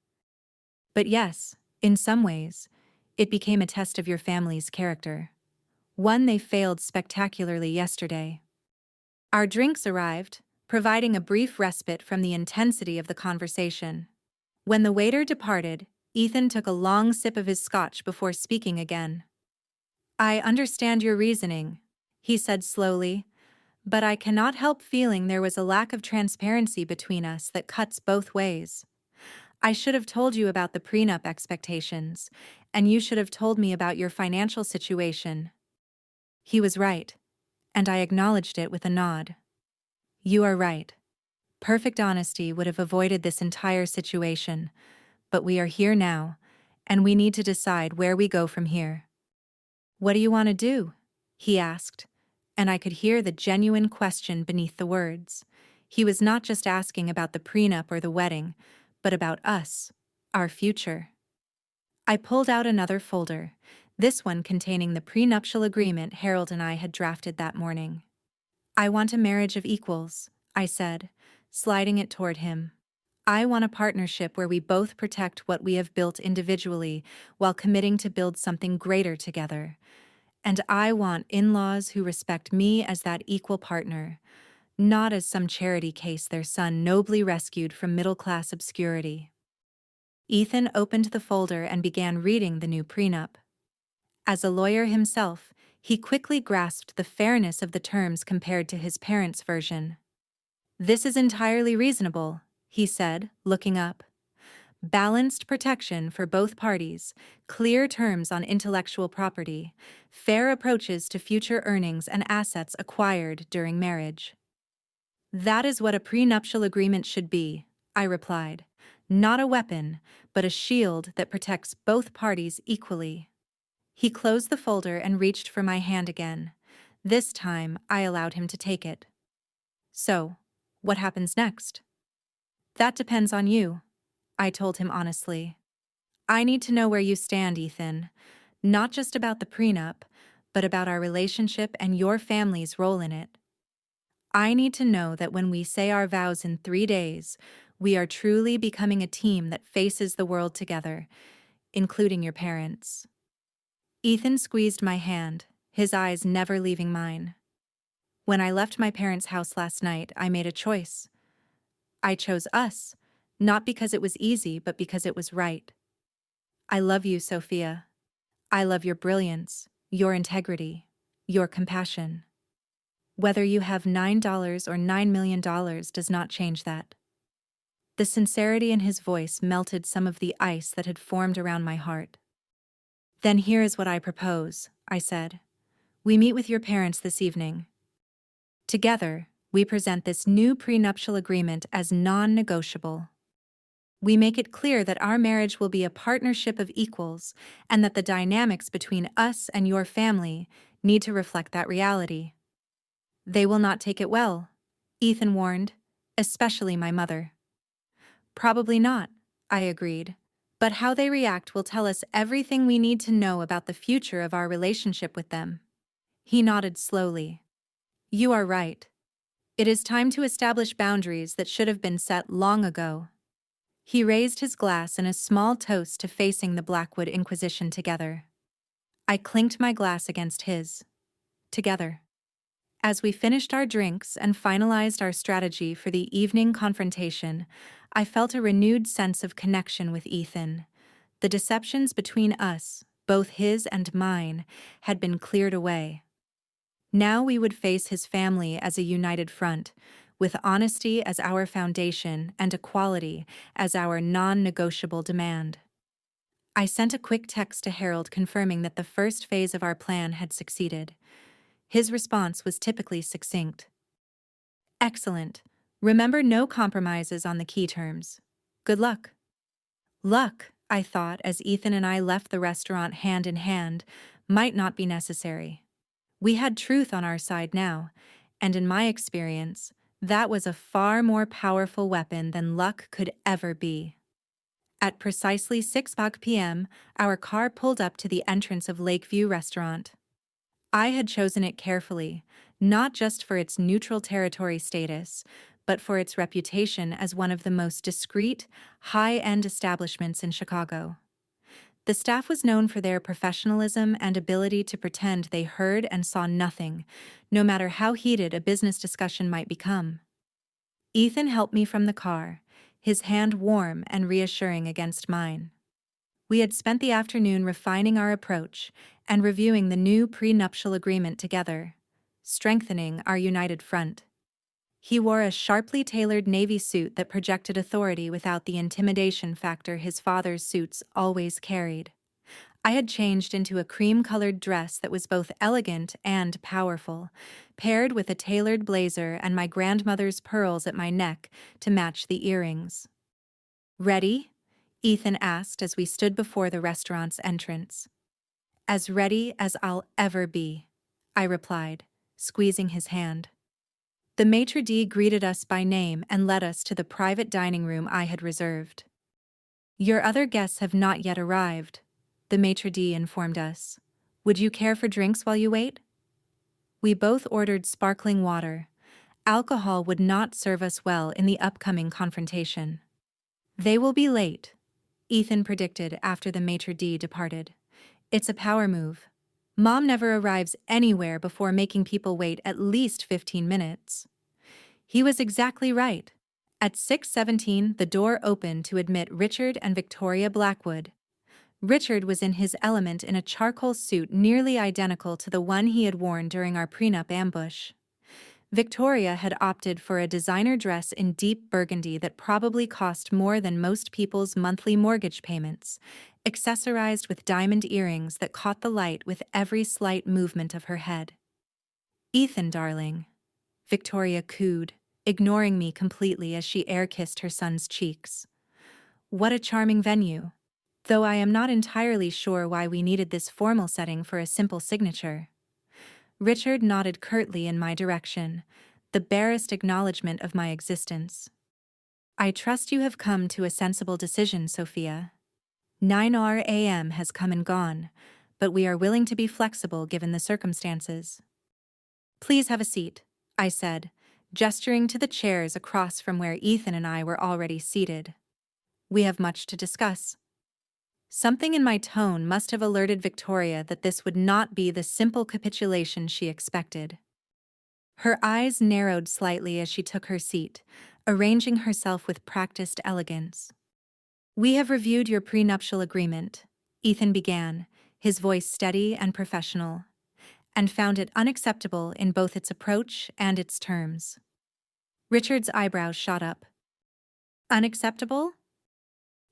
A: But yes, in some ways, it became a test of your family's character. One they failed spectacularly yesterday. Our drinks arrived, providing a brief respite from the intensity of the conversation. When the waiter departed, Ethan took a long sip of his scotch before speaking again. I understand your reasoning, he said slowly, but I cannot help feeling there was a lack of transparency between us that cuts both ways. I should have told you about the prenup expectations, and you should have told me about your financial situation. He was right, and I acknowledged it with a nod. You are right. Perfect honesty would have avoided this entire situation, but we are here now, and we need to decide where we go from here. What do you want to do? He asked, and I could hear the genuine question beneath the words. He was not just asking about the prenup or the wedding, but about us, our future. I pulled out another folder, this one containing the prenuptial agreement Harold and I had drafted that morning. I want a marriage of equals, I said, sliding it toward him. I want a partnership where we both protect what we have built individually while committing to build something greater together. And I want in-laws who respect me as that equal partner, not as some charity case their son nobly rescued from middle-class obscurity. Ethan opened the folder and began reading the new prenup. As a lawyer himself, he quickly grasped the fairness of the terms compared to his parents' version. This is entirely reasonable, he said, looking up. Balanced protection for both parties, clear terms on intellectual property, fair approaches to future earnings and assets acquired during marriage. That is what a prenuptial agreement should be, I replied. Not a weapon, but a shield that protects both parties equally. He closed the folder and reached for my hand again. This time, I allowed him to take it. So, what happens next? That depends on you, I told him honestly. I need to know where you stand, Ethan. Not just about the prenup, but about our relationship and your family's role in it. I need to know that when we say our vows in 3 days, we are truly becoming a team that faces the world together, including your parents. Ethan squeezed my hand, his eyes never leaving mine. When I left my parents' house last night, I made a choice. I chose us, not because it was easy, but because it was right. I love you, Sophia. I love your brilliance, your integrity, your compassion. Whether you have $9 or $9 million does not change that. The sincerity in his voice melted some of the ice that had formed around my heart. Then here is what I propose, I said. We meet with your parents this evening. Together, we present this new prenuptial agreement as non-negotiable. We make it clear that our marriage will be a partnership of equals and that the dynamics between us and your family need to reflect that reality. They will not take it well, Ethan warned, especially my mother. Probably not, I agreed, but how they react will tell us everything we need to know about the future of our relationship with them. He nodded slowly. You are right. It is time to establish boundaries that should have been set long ago. He raised his glass in a small toast to facing the Blackwood Inquisition together. I clinked my glass against his. Together. As we finished our drinks and finalized our strategy for the evening confrontation, I felt a renewed sense of connection with Ethan. The deceptions between us, both his and mine, had been cleared away. Now we would face his family as a united front, with honesty as our foundation and equality as our non-negotiable demand. I sent a quick text to Harold confirming that the first phase of our plan had succeeded. His response was typically succinct. Excellent. Remember, no compromises on the key terms. Good luck. Luck, I thought as Ethan and I left the restaurant hand in hand, might not be necessary. We had truth on our side now, and in my experience, that was a far more powerful weapon than luck could ever be. At precisely 6 p.m., our car pulled up to the entrance of Lakeview Restaurant. I had chosen it carefully, not just for its neutral territory status, but for its reputation as one of the most discreet, high-end establishments in Chicago. The staff was known for their professionalism and ability to pretend they heard and saw nothing, no matter how heated a business discussion might become. Ethan helped me from the car, his hand warm and reassuring against mine. We had spent the afternoon refining our approach and reviewing the new prenuptial agreement together, strengthening our united front. He wore a sharply tailored navy suit that projected authority without the intimidation factor his father's suits always carried. I had changed into a cream-colored dress that was both elegant and powerful, paired with a tailored blazer and my grandmother's pearls at my neck to match the earrings. Ready? Ethan asked as we stood before the restaurant's entrance. As ready as I'll ever be, I replied, squeezing his hand. The maitre d' greeted us by name and led us to the private dining room I had reserved. Your other guests have not yet arrived, the maitre d' informed us. Would you care for drinks while you wait? We both ordered sparkling water. Alcohol would not serve us well in the upcoming confrontation. They will be late, Ethan predicted after the maitre d' departed. It's a power move. Mom never arrives anywhere before making people wait at least 15 minutes. He was exactly right. At 6:17, the door opened to admit Richard and Victoria Blackwood. Richard was in his element in a charcoal suit nearly identical to the one he had worn during our prenup ambush. Victoria had opted for a designer dress in deep burgundy that probably cost more than most people's monthly mortgage payments, accessorized with diamond earrings that caught the light with every slight movement of her head. Ethan, darling, Victoria cooed, ignoring me completely as she air-kissed her son's cheeks. What a charming venue, though I am not entirely sure why we needed this formal setting for a simple signature. Richard nodded curtly in my direction, the barest acknowledgement of my existence. I trust you have come to a sensible decision, Sophia. 9 a.m. has come and gone, but we are willing to be flexible given the circumstances. Please have a seat, I said, gesturing to the chairs across from where Ethan and I were already seated. We have much to discuss. Something in my tone must have alerted Victoria that this would not be the simple capitulation she expected. Her eyes narrowed slightly as she took her seat, arranging herself with practiced elegance. We have reviewed your prenuptial agreement, Ethan began, his voice steady and professional, and found it unacceptable in both its approach and its terms. Richard's eyebrows shot up. Unacceptable?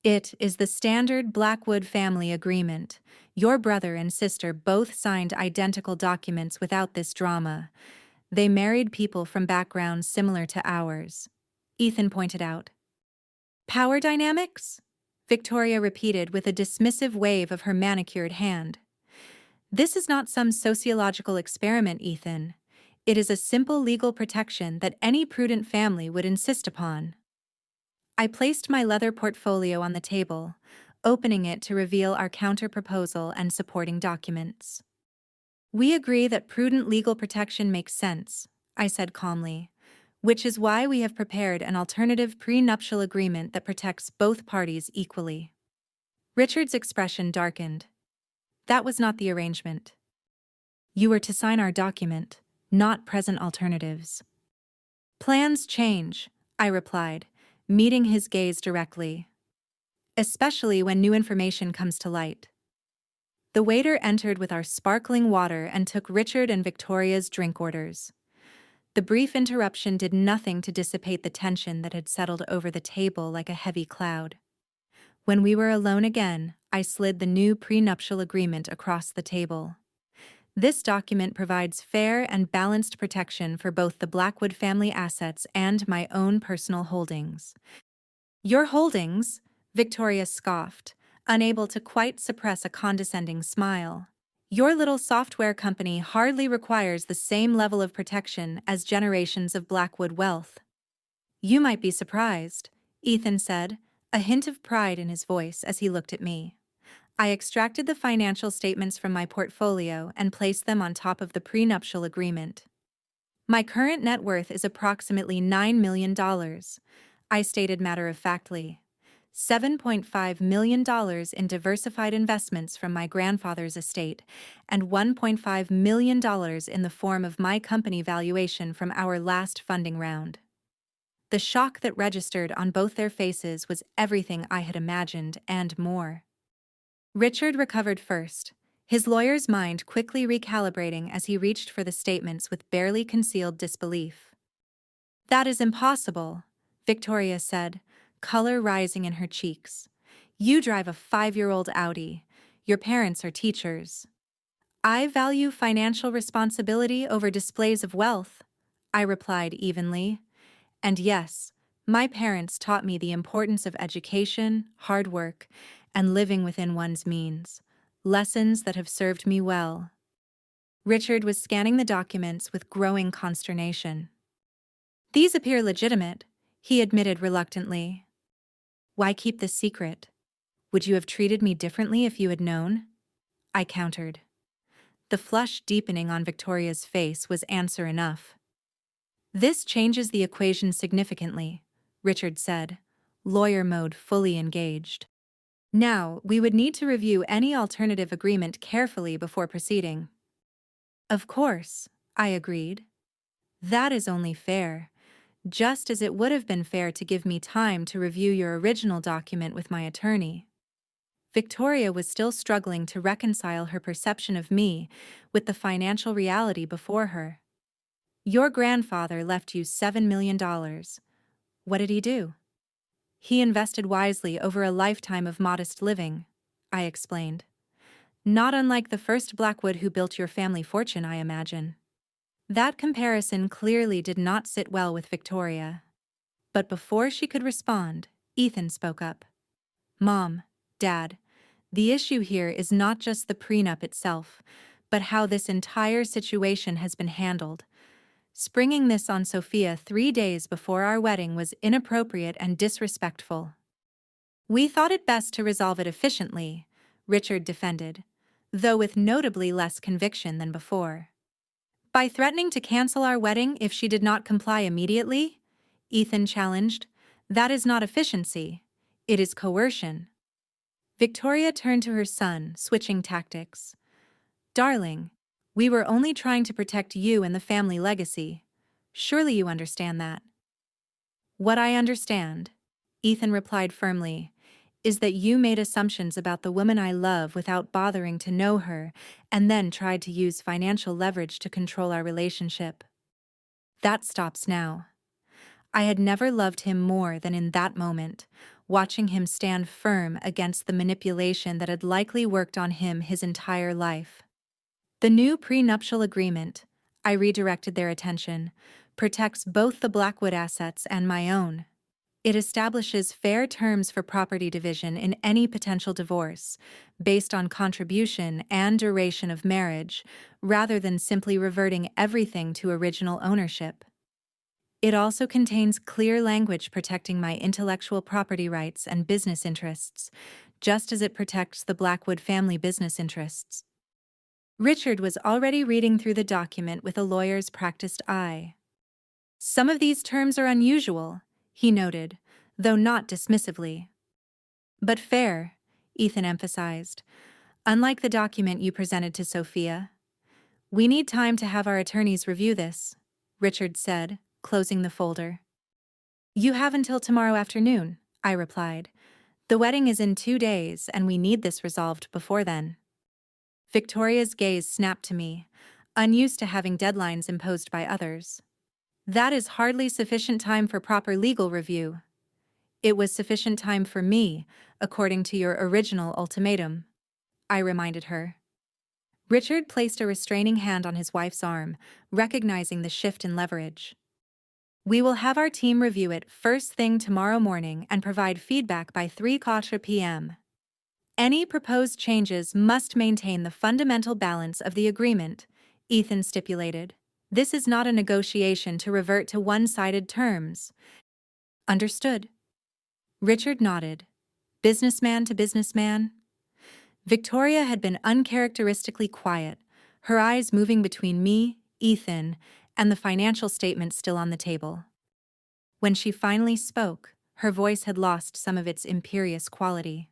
A: It is the standard Blackwood family agreement. Your brother and sister both signed identical documents without this drama. They married people from backgrounds similar to ours, Ethan pointed out. Power dynamics? Victoria repeated with a dismissive wave of her manicured hand. This is not some sociological experiment, Ethan. It is a simple legal protection that any prudent family would insist upon. I placed my leather portfolio on the table, opening it to reveal our counter-proposal and supporting documents. We agree that prudent legal protection makes sense, I said calmly, which is why we have prepared an alternative prenuptial agreement that protects both parties equally. Richard's expression darkened. That was not the arrangement. You were to sign our document, not present alternatives. Plans change, I replied, meeting his gaze directly. Especially when new information comes to light. The waiter entered with our sparkling water and took Richard and Victoria's drink orders. The brief interruption did nothing to dissipate the tension that had settled over the table like a heavy cloud. When we were alone again, I slid the new prenuptial agreement across the table. This document provides fair and balanced protection for both the Blackwood family assets and my own personal holdings. Your holdings? Victoria scoffed, unable to quite suppress a condescending smile. Your little software company hardly requires the same level of protection as generations of Blackwood wealth. You might be surprised, Ethan said, a hint of pride in his voice as he looked at me. I extracted the financial statements from my portfolio and placed them on top of the prenuptial agreement. My current net worth is approximately $9 million, I stated matter-of-factly. $7.5 million in diversified investments from my grandfather's estate, and $1.5 million in the form of my company valuation from our last funding round. The shock that registered on both their faces was everything I had imagined and more. Richard recovered first, his lawyer's mind quickly recalibrating as he reached for the statements with barely concealed disbelief. That is impossible, Victoria said, color rising in her cheeks. You drive a 5-year-old Audi. Your parents are teachers. I value financial responsibility over displays of wealth, I replied evenly. And yes, my parents taught me the importance of education, hard work, and living within one's means, lessons that have served me well. Richard was scanning the documents with growing consternation. These appear legitimate, he admitted reluctantly. Why keep this secret? Would you have treated me differently if you had known? I countered. The flush deepening on Victoria's face was answer enough. This changes the equation significantly, Richard said, lawyer mode fully engaged. Now, we would need to review any alternative agreement carefully before proceeding. Of course, I agreed. That is only fair, just as it would have been fair to give me time to review your original document with my attorney. Victoria was still struggling to reconcile her perception of me with the financial reality before her. Your grandfather left you $7 million. What did he do? He invested wisely over a lifetime of modest living, I explained. Not unlike the first Blackwood who built your family fortune, I imagine. That comparison clearly did not sit well with Victoria. But before she could respond, Ethan spoke up. Mom, Dad, the issue here is not just the prenup itself, but how this entire situation has been handled. Springing this on Sophia 3 days before our wedding was inappropriate and disrespectful. We thought it best to resolve it efficiently, Richard defended, though with notably less conviction than before. By threatening to cancel our wedding if she did not comply immediately, Ethan challenged, that is not efficiency, it is coercion. Victoria turned to her son, switching tactics. Darling, we were only trying to protect you and the family legacy. Surely you understand that. What I understand, Ethan replied firmly, is that you made assumptions about the woman I love without bothering to know her, and then tried to use financial leverage to control our relationship. That stops now. I had never loved him more than in that moment, watching him stand firm against the manipulation that had likely worked on him his entire life. The new prenuptial agreement, I redirected their attention, protects both the Blackwood assets and my own. It establishes fair terms for property division in any potential divorce, based on contribution and duration of marriage, rather than simply reverting everything to original ownership. It also contains clear language protecting my intellectual property rights and business interests, just as it protects the Blackwood family business interests. Richard was already reading through the document with a lawyer's practiced eye. Some of these terms are unusual, he noted, though not dismissively. But fair, Ethan emphasized. Unlike the document you presented to Sophia. We need time to have our attorneys review this, Richard said, closing the folder. You have until tomorrow afternoon, I replied. The wedding is in 2 days, and we need this resolved before then. Victoria's gaze snapped to me, unused to having deadlines imposed by others. That is hardly sufficient time for proper legal review. It was sufficient time for me, according to your original ultimatum, I reminded her. Richard placed a restraining hand on his wife's arm, recognizing the shift in leverage. We will have our team review it first thing tomorrow morning and provide feedback by 3:00 p.m. Any proposed changes must maintain the fundamental balance of the agreement, Ethan stipulated. This is not a negotiation to revert to one-sided terms. Understood. Richard nodded. Businessman to businessman. Victoria had been uncharacteristically quiet, her eyes moving between me, Ethan, and the financial statement still on the table. When she finally spoke, her voice had lost some of its imperious quality.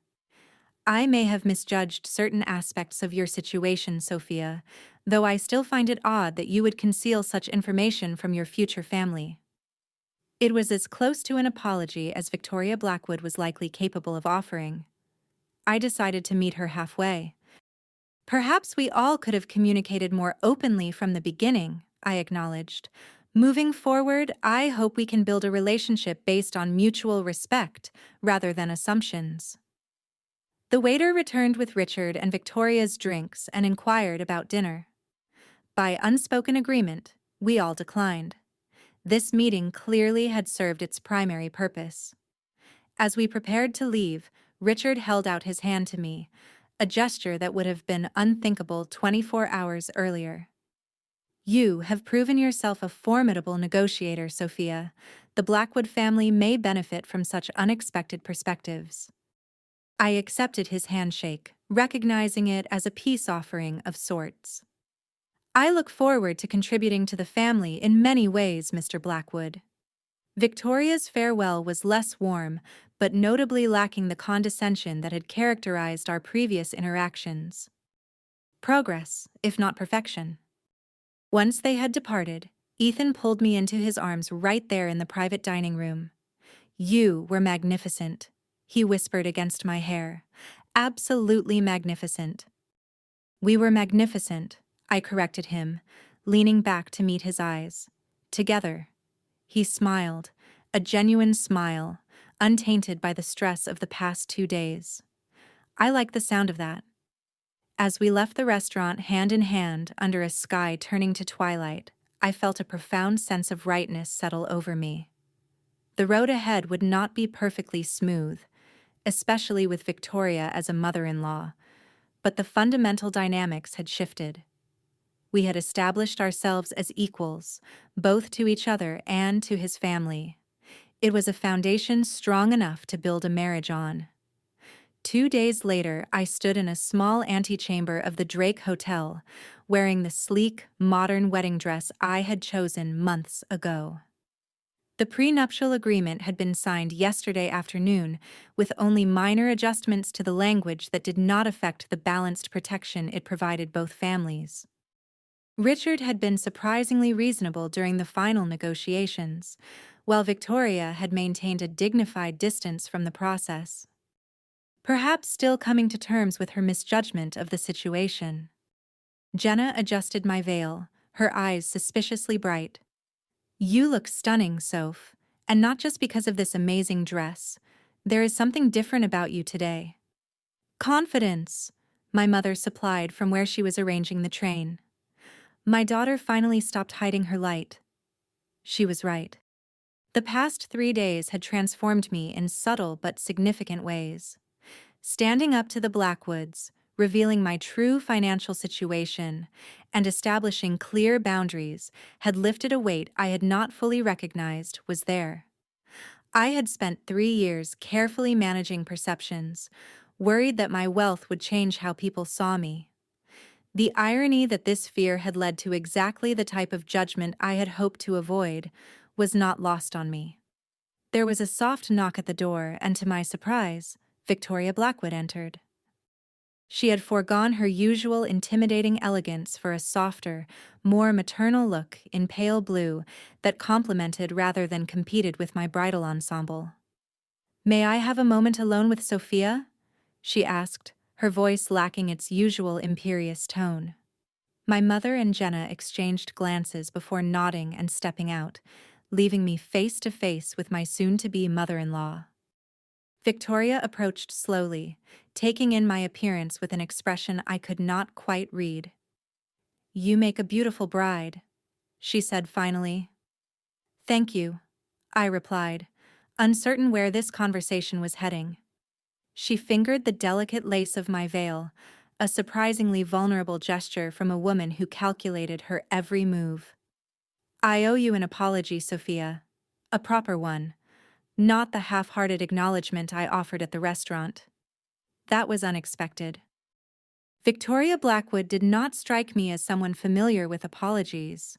A: I may have misjudged certain aspects of your situation, Sophia, though I still find it odd that you would conceal such information from your future family. It was as close to an apology as Victoria Blackwood was likely capable of offering. I decided to meet her halfway. Perhaps we all could have communicated more openly from the beginning, I acknowledged. Moving forward, I hope we can build a relationship based on mutual respect rather than assumptions. The waiter returned with Richard and Victoria's drinks and inquired about dinner. By unspoken agreement, we all declined. This meeting clearly had served its primary purpose. As we prepared to leave, Richard held out his hand to me, a gesture that would have been unthinkable 24 hours earlier. You have proven yourself a formidable negotiator, Sophia. The Blackwood family may benefit from such unexpected perspectives. I accepted his handshake, recognizing it as a peace offering of sorts. I look forward to contributing to the family in many ways, Mr. Blackwood. Victoria's farewell was less warm, but notably lacking the condescension that had characterized our previous interactions. Progress, if not perfection. Once they had departed, Ethan pulled me into his arms right there in the private dining room. You were magnificent, he whispered against my hair. Absolutely magnificent. We were magnificent, I corrected him, leaning back to meet his eyes. Together. He smiled, a genuine smile, untainted by the stress of the past 2 days. I like the sound of that. As we left the restaurant hand in hand under a sky turning to twilight, I felt a profound sense of rightness settle over me. The road ahead would not be perfectly smooth, especially with Victoria as a mother-in-law, but the fundamental dynamics had shifted. We had established ourselves as equals, both to each other and to his family. It was a foundation strong enough to build a marriage on. 2 days later, I stood in a small antechamber of the Drake Hotel, wearing the sleek, modern wedding dress I had chosen months ago. The prenuptial agreement had been signed yesterday afternoon, with only minor adjustments to the language that did not affect the balanced protection it provided both families. Richard had been surprisingly reasonable during the final negotiations, while Victoria had maintained a dignified distance from the process. Perhaps still coming to terms with her misjudgment of the situation. Jenna adjusted my veil, her eyes suspiciously bright. You look stunning, Soph, and not just because of this amazing dress. There is something different about you today. Confidence, my mother supplied from where she was arranging the train. My daughter finally stopped hiding her light. She was right. The past 3 days had transformed me in subtle but significant ways. Standing up to the Blackwoods, revealing my true financial situation, and establishing clear boundaries had lifted a weight I had not fully recognized was there. I had spent 3 years carefully managing perceptions, worried that my wealth would change how people saw me. The irony that this fear had led to exactly the type of judgment I had hoped to avoid was not lost on me. There was a soft knock at the door, and to my surprise, Victoria Blackwood entered. She had foregone her usual intimidating elegance for a softer, more maternal look in pale blue that complemented rather than competed with my bridal ensemble. "May I have a moment alone with Sophia?" she asked, her voice lacking its usual imperious tone. My mother and Jenna exchanged glances before nodding and stepping out, leaving me face to face with my soon-to-be mother-in-law. Victoria approached slowly, taking in my appearance with an expression I could not quite read. "You make a beautiful bride," she said finally. "Thank you," I replied, uncertain where this conversation was heading. She fingered the delicate lace of my veil, a surprisingly vulnerable gesture from a woman who calculated her every move. "I owe you an apology, Sophia. A proper one. Not the half-hearted acknowledgement I offered at the restaurant. That was unexpected." Victoria Blackwood did not strike me as someone familiar with apologies.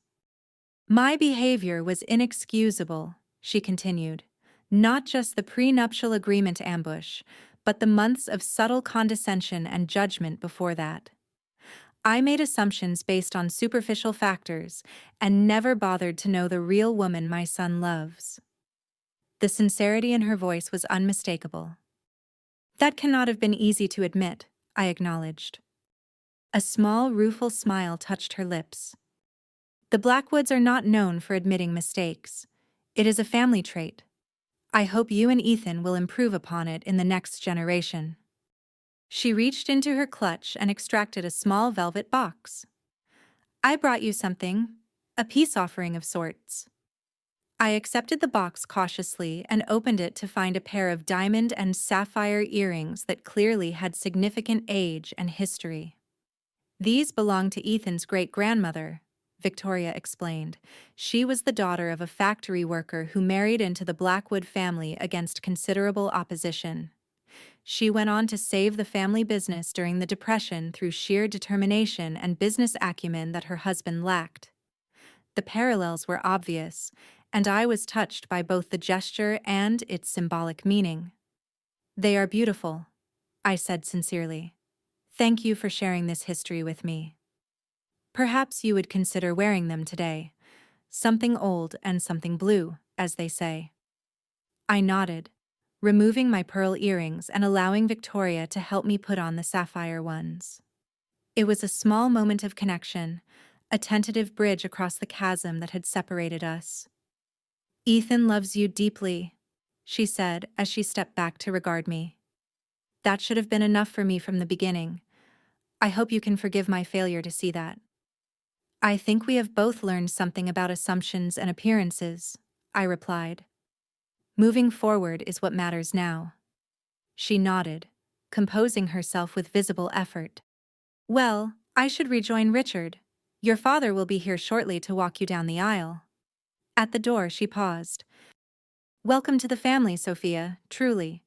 A: "My behavior was inexcusable," she continued. "Not just the prenuptial agreement ambush, but the months of subtle condescension and judgment before that. I made assumptions based on superficial factors and never bothered to know the real woman my son loves." The sincerity in her voice was unmistakable. "That cannot have been easy to admit," I acknowledged. A small, rueful smile touched her lips. "The Blackwoods are not known for admitting mistakes. It is a family trait. I hope you and Ethan will improve upon it in the next generation." She reached into her clutch and extracted a small velvet box. "I brought you something, a peace offering of sorts." I accepted the box cautiously and opened it to find a pair of diamond and sapphire earrings that clearly had significant age and history. "These belong to Ethan's great-grandmother," Victoria explained. "She was the daughter of a factory worker who married into the Blackwood family against considerable opposition. She went on to save the family business during the Depression through sheer determination and business acumen that her husband lacked." The parallels were obvious, and I was touched by both the gesture and its symbolic meaning. "They are beautiful," I said sincerely. "Thank you for sharing this history with me. Perhaps you would consider wearing them today. Something old and something blue, as they say." I nodded, removing my pearl earrings and allowing Victoria to help me put on the sapphire ones. It was a small moment of connection, a tentative bridge across the chasm that had separated us. "Ethan loves you deeply," she said as she stepped back to regard me. "That should have been enough for me from the beginning. I hope you can forgive my failure to see that." "I think we have both learned something about assumptions and appearances," I replied. "Moving forward is what matters now." She nodded, composing herself with visible effort. "Well, I should rejoin Richard. Your father will be here shortly to walk you down the aisle." At the door she paused. "Welcome to the family, Sophia, truly."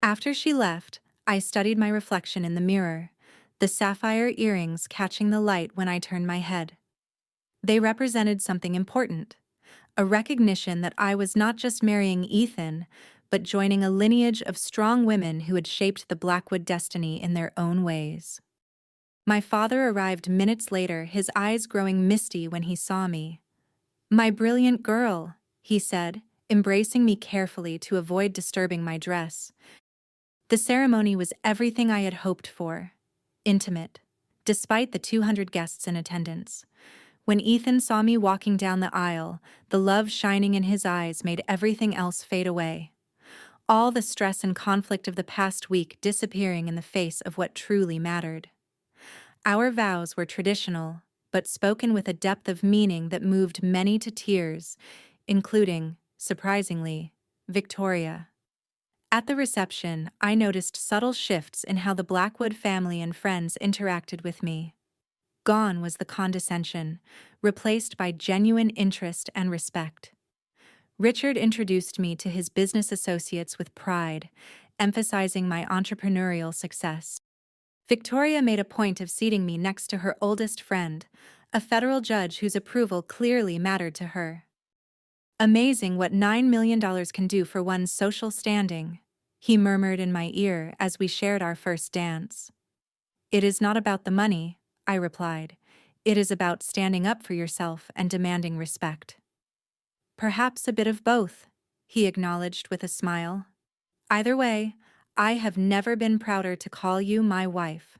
A: After she left, I studied my reflection in the mirror, the sapphire earrings catching the light when I turned my head. They represented something important, a recognition that I was not just marrying Ethan, but joining a lineage of strong women who had shaped the Blackwood destiny in their own ways. My father arrived minutes later, his eyes growing misty when he saw me. "My brilliant girl," he said, embracing me carefully to avoid disturbing my dress. The ceremony was everything I had hoped for. Intimate, despite the 200 guests in attendance. When Ethan saw me walking down the aisle, the love shining in his eyes made everything else fade away. All the stress and conflict of the past week disappearing in the face of what truly mattered. Our vows were traditional, but spoken with a depth of meaning that moved many to tears, including, surprisingly, Victoria. At the reception, I noticed subtle shifts in how the Blackwood family and friends interacted with me. Gone was the condescension, replaced by genuine interest and respect. Richard introduced me to his business associates with pride, emphasizing my entrepreneurial success. Victoria made a point of seating me next to her oldest friend, a federal judge whose approval clearly mattered to her. Amazing what $9 million can do for one's social standing, he murmured in my ear as we shared our first dance. It is not about the money, I replied. It is about standing up for yourself and demanding respect. Perhaps a bit of both, he acknowledged with a smile. Either way, I have never been prouder to call you my wife.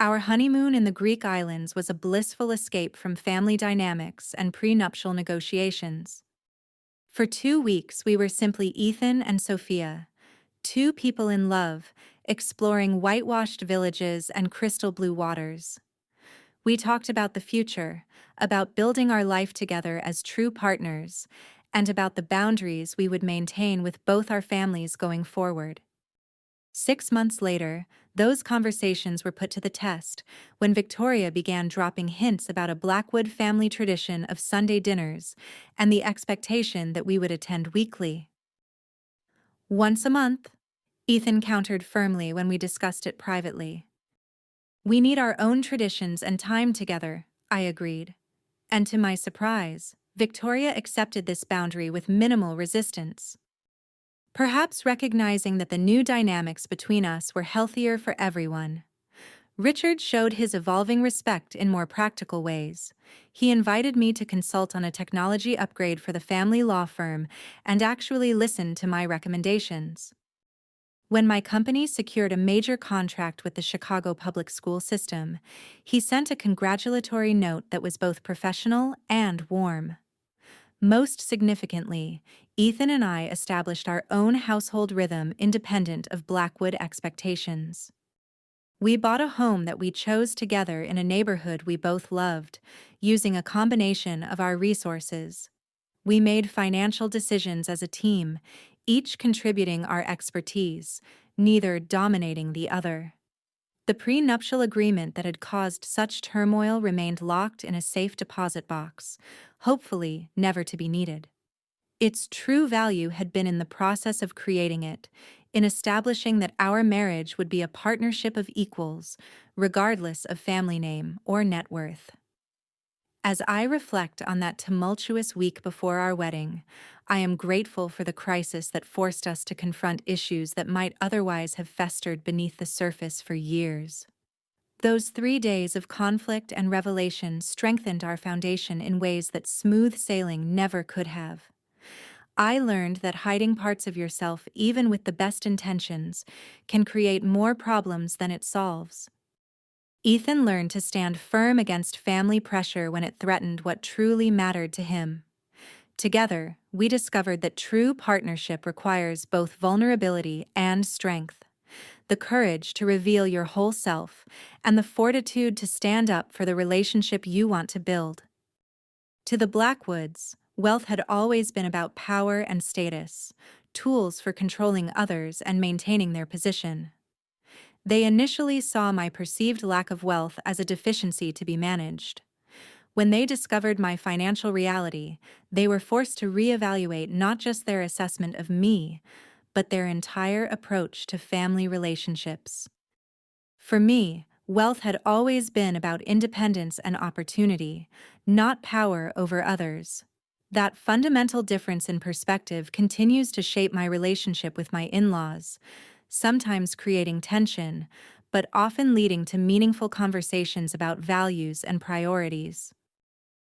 A: Our honeymoon in the Greek islands was a blissful escape from family dynamics and prenuptial negotiations. For 2 weeks, we were simply Ethan and Sophia, two people in love, exploring whitewashed villages and crystal blue waters. We talked about the future, about building our life together as true partners, and about the boundaries we would maintain with both our families going forward. 6 months later, those conversations were put to the test when Victoria began dropping hints about a Blackwood family tradition of Sunday dinners and the expectation that we would attend weekly. Once a month, Ethan countered firmly when we discussed it privately. We need our own traditions and time together, I agreed. And to my surprise, Victoria accepted this boundary with minimal resistance. Perhaps recognizing that the new dynamics between us were healthier for everyone. Richard showed his evolving respect in more practical ways. He invited me to consult on a technology upgrade for the family law firm and actually listened to my recommendations. When my company secured a major contract with the Chicago public school system, he sent a congratulatory note that was both professional and warm. Most significantly, Ethan and I established our own household rhythm independent of Blackwood expectations. We bought a home that we chose together in a neighborhood we both loved, using a combination of our resources. We made financial decisions as a team, each contributing our expertise, neither dominating the other. The prenuptial agreement that had caused such turmoil remained locked in a safe deposit box, hopefully never to be needed. Its true value had been in the process of creating it, in establishing that our marriage would be a partnership of equals, regardless of family name or net worth. As I reflect on that tumultuous week before our wedding, I am grateful for the crisis that forced us to confront issues that might otherwise have festered beneath the surface for years. Those 3 days of conflict and revelation strengthened our foundation in ways that smooth sailing never could have. I learned that hiding parts of yourself, even with the best intentions, can create more problems than it solves. Ethan learned to stand firm against family pressure when it threatened what truly mattered to him. Together, we discovered that true partnership requires both vulnerability and strength, the courage to reveal your whole self, and the fortitude to stand up for the relationship you want to build. To the Blackwoods, wealth had always been about power and status, tools for controlling others and maintaining their position. They initially saw my perceived lack of wealth as a deficiency to be managed. When they discovered my financial reality, they were forced to reevaluate not just their assessment of me, but their entire approach to family relationships. For me, wealth had always been about independence and opportunity, not power over others. That fundamental difference in perspective continues to shape my relationship with my in-laws, sometimes creating tension, but often leading to meaningful conversations about values and priorities.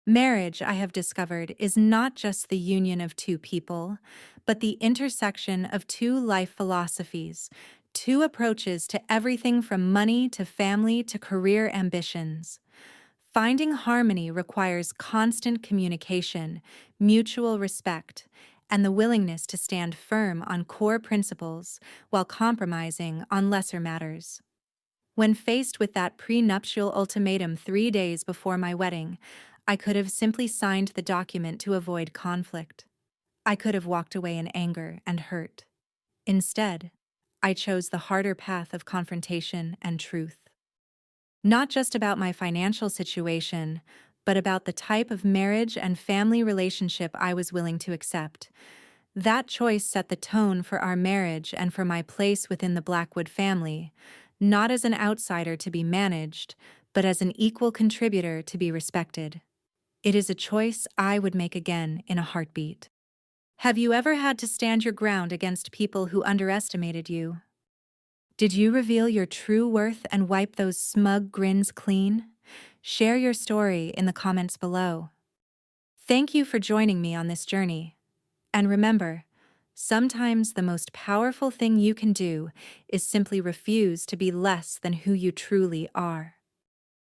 A: Marriage, I have discovered, is not just the union of two people, but the intersection of two life philosophies, two approaches to everything from money to family to career ambitions. Finding harmony requires constant communication, mutual respect, and the willingness to stand firm on core principles while compromising on lesser matters. When faced with that prenuptial ultimatum 3 days before my wedding, I could have simply signed the document to avoid conflict. I could have walked away in anger and hurt. Instead, I chose the harder path of confrontation and truth. Not just about my financial situation, but about the type of marriage and family relationship I was willing to accept. That choice set the tone for our marriage and for my place within the Blackwood family, not as an outsider to be managed, but as an equal contributor to be respected. It is a choice I would make again in a heartbeat. Have you ever had to stand your ground against people who underestimated you? Did you reveal your true worth and wipe those smug grins clean? Share your story in the comments below. Thank you for joining me on this journey. And remember, sometimes the most powerful thing you can do is simply refuse to be less than who you truly are.